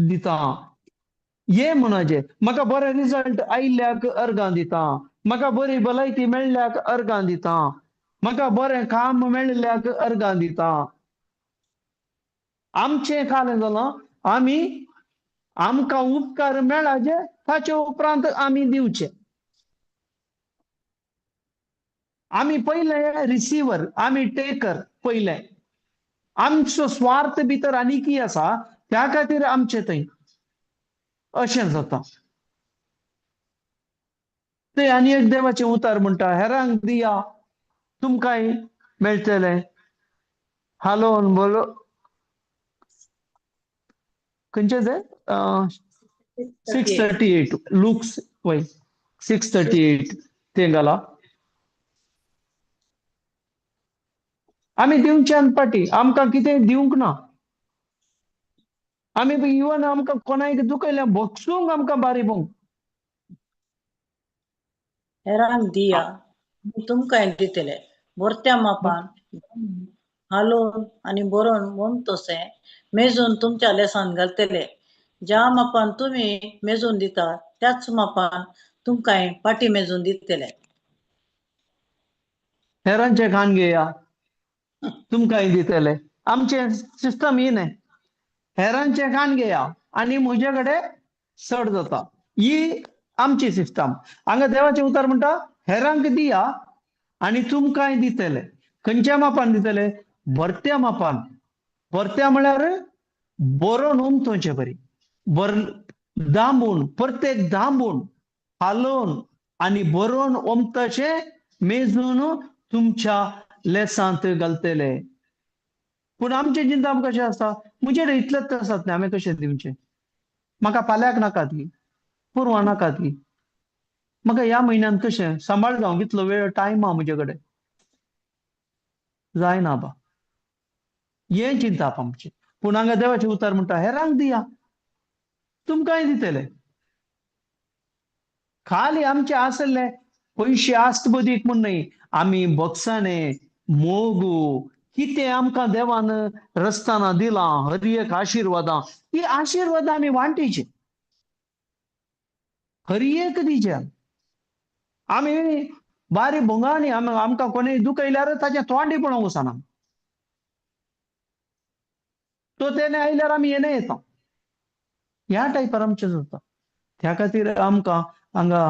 दिता ये म्हणचे, म्हाका बरे रिजल्ट आयिल्ल्याक अर्गां दिता, म्हाका बरी भलायकी मेळ्ळ्याक अर्गां दिता, म्हाका बरें काम मेळ्ळ्याक अर्गां दिता. आमचें कालें जालां, आमकां उपकार मेळाचे ताचे उपरांत आमी दिवचे. आमी पयले रिसिवर, आमी टेकर पयले. आमचो स्वार्थ भितर आनीकय आसा, त्या खातीर आमचें थंय अशें जाता. ते आनी एक देवाचें उतर म्हणटा, हेरांक दिया तुमकांय मेळटलें, हालोवन बोलो. खंयचे जाय? 6:38 लुक्स वय 6:38 ते घाला. आमी दिवच्यान पाटी, आमकां कितें दिवंक ना. आमी इवन आमकां कोणाय दुखयल्या भोगसूंक आमकां बारी पोवंक. हेरांक दिया तुमकांय दितले, भरत्या मापान हालोवन आनी बरोवन म्हूण तशें मेजून तुमच्या लेसान घालतले. ज्या मापान तुमी मेजून दिता त्याच मापान तुमकांय पाटी मेजून दितले. हेरांचे खाण घेया तुमकांय दितले. आमचें सिस्टम ही न्ही. हेरांचे खाण घेया आनी म्हजे कडेन चड जाता, ही आमची सिस्टम. हांगा देवाचें उतर म्हणटा, हेरांक दिया आनी तुमकांय दितले. खंयच्या मापान दितले? भरत्या मापान. भरत्या म्हळ्यार बरोवन उमथोवचें बरी, दांबून, प्रत्येक दांबून हालोवन आनी बरोवन ओमथशें मेजून तुमच्या लेसांत घालतले. पूण आमचें चिंता कशें आसता, म्हजे कडेन इतलेंच आसात न्ही, हांवें कशें दिवचें? म्हाका फाल्यांक नाका ती, पुरवां नाका ती, म्हाका ह्या म्हयन्यान कशें सांबाळ जावंक इतलो वेळ टायम आहा म्हजे कडेन, जायना बा. हें चिंताप आमचें. पूण हांगा देवाचें उतर म्हणटा, हेरांक दिया तुमकांय दितले. खाली आमचे आसले पयशे आस्त बदीक म्हूण न्ही, आमी बक्षाणे मोगू कितें आमकां देवान रस्ताना दिलां, हर एक आशिर्वादां, ही आशिर्वादां आमी वांटीचे, हर एक दिच्या. आमी बारी भोंगानी आमकां कोणेय दुखयल्यार ताचें तोंडय पळोवंक वचना. तो तेणे आयल्यार आमी येणे येता. ह्या टायपार आमचें जाता. त्या खातीर आमकां हांगा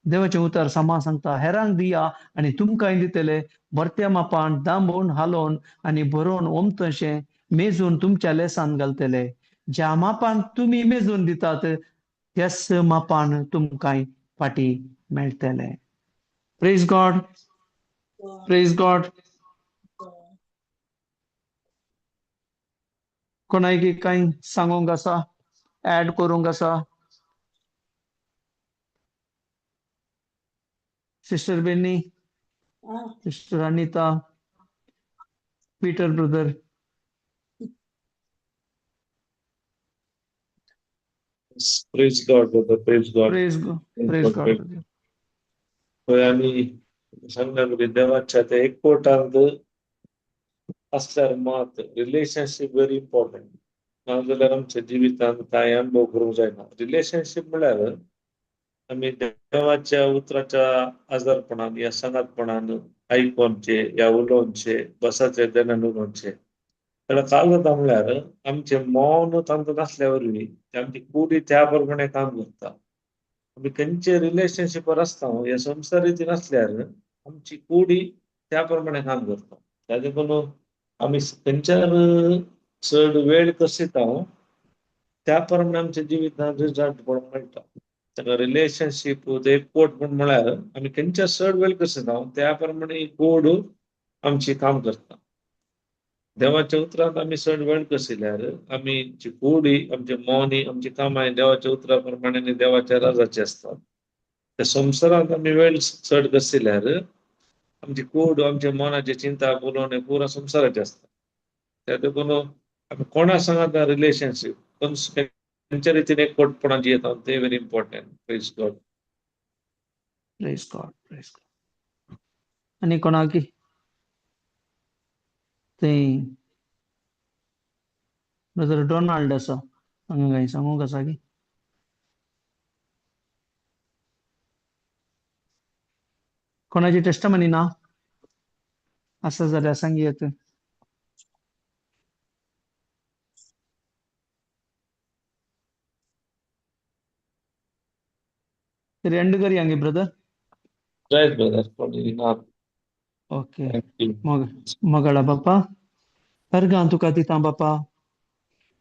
देवाचे उतर समा सांगता हेरांक दिया आणि तुमकांय दितले भरत्या मापान दांबून हालोवन आणि भरोवन ओमतशे मेजून तुमच्या लेसान घालतले ज्या मापान तुम्ही मेजून दितात त्याच मापान तुमकांय फाटी मेळटले. Praise God, praise God. कोणाक काही सांगूंक आसा, ऍड करूंक आसा? सिस्टर बेन्नी, हा. Sister Anita, Peter brother. Praise God, brother. Praise God. Praise God. होय, आम्ही सांगण्यामध्ये देवाच्या त्या एकवटांत असल्यार मात रिलेशनशिप व्हेरी इम्पॉर्टंट. नाजाल्यार आमच्या जिवितांत काय अनुभव करूंक जायना. रिलेशनशिप म्हळ्यार आम्ही देवाच्या उतराच्या आजारपणान या संगातपणान आयकोनचे या उलोवनचे बसाचे देण्यान उलोवनचे. त्याला काय जाता म्हळ्यार आमचे मौन तांत नासल्या वरवीं आमची कुडी त्या प्रमाणे काम करता. आम्ही खंयचे रिलेशनशिपार आसता या संसार रितीन आसल्यार आमची कुडी त्या प्रमाणे काम करता. ताजे लागून आम्ही खंयच्यार चड वेळ कसिता त्या प्रमाणे आमच्या जिवितांत रिजल्ट पळोवंक मेळटा. ताका रिलेशनशिप एकवट म्हळ्यार आम्ही खंयच्या चड वेळ कसिता त्या प्रमाणे गोड आमची काम करता. देवाच्या उतरांत आम्ही चड वेळ कसिल्यार आम्ही कुडी आमचे मौनी आमची कामां देवाच्या उतरा प्रमाणे आनी देवाच्या राजाची असतात. त्या संसारांत आम्ही वेळ चड कसिल्यार आमची कूड आमच्या मनाची चिंता बोलवणे पुरा संसाराचे असतात. त्या देखून आम्ही कोणा सांगात रिलेशनशिप खंयच्या रितीन एकवटपणान जियेता ते very important. Praise God. Praise God, praise God. आणि कोणाक ते ब्रदर डोनाल्ड आसा, हांगा काही सांगूंक आसा की? कोणाची टेस्टमनी ना आसा जाल्यार सांगियेत. तरी एंड करया गे brother. Right brother. Okay. Thank you. मगळा बापा अर्गां तुका दिता बापा.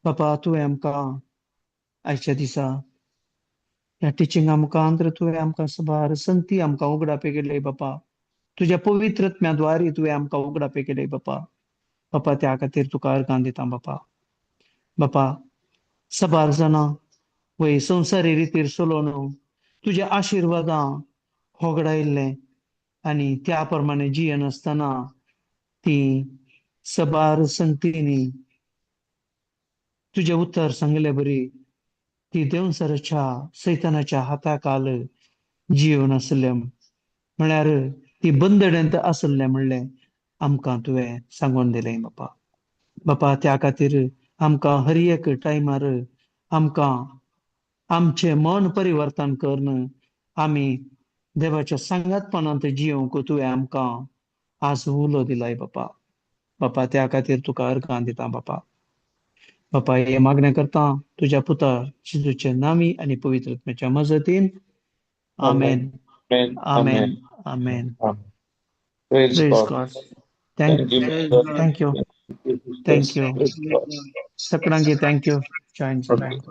बापा तुवें आमकां आयच्या दिसा ह्या टिचिंगा मुखांतर तुवें आमकां सबार संती आमकां उगडापे केले बापा. तुज्या पवित्रत्म्याद्वारे तुवें आमकां उगडापे केले बापा. बापा त्या खातीर तुका अर्गां दिता बापा. बापा सबार जाणां वय संवसारी रितीर चलोवन तुज्या आशिर्वादां होगडायिल्ले आनी त्या प्रमाणे जियेन आसतना ती सबार संतींनी तुझे उतर सांगले बरी ती देवसराच्या सैतानाच्या हाताखाल जिवन आसले म्हळ्यार ती बंदड्यांत आसले म्हणले आमकां तुवें सांगून दिले बापा. बापा त्या खातीर आमकां हर एक टायमार आमकां आमचे मन परिवर्तन करून आमी देवाच्या सांगातपणांत जियोंक तुवें आमकां आज उलो दिलाय बापा. बापा त्या खातीर तुका अर्गां दिता बापा. बापा हे मागणें करता तुज्या पुता जेजूचे नामी आनी पवित्रत्म्याच्या मजतीन. आमेन, आमेन, आमेन. Praise praise God. God. Thank you, brother. Thank you, thank you. Praise God. सगळ्यांकी थँक्यू जॉईन Okay. जाल्यांक.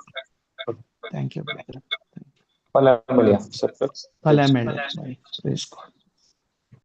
थँक्यू. फाल्यां मेळया. फाल्यां मेळया. Praise God.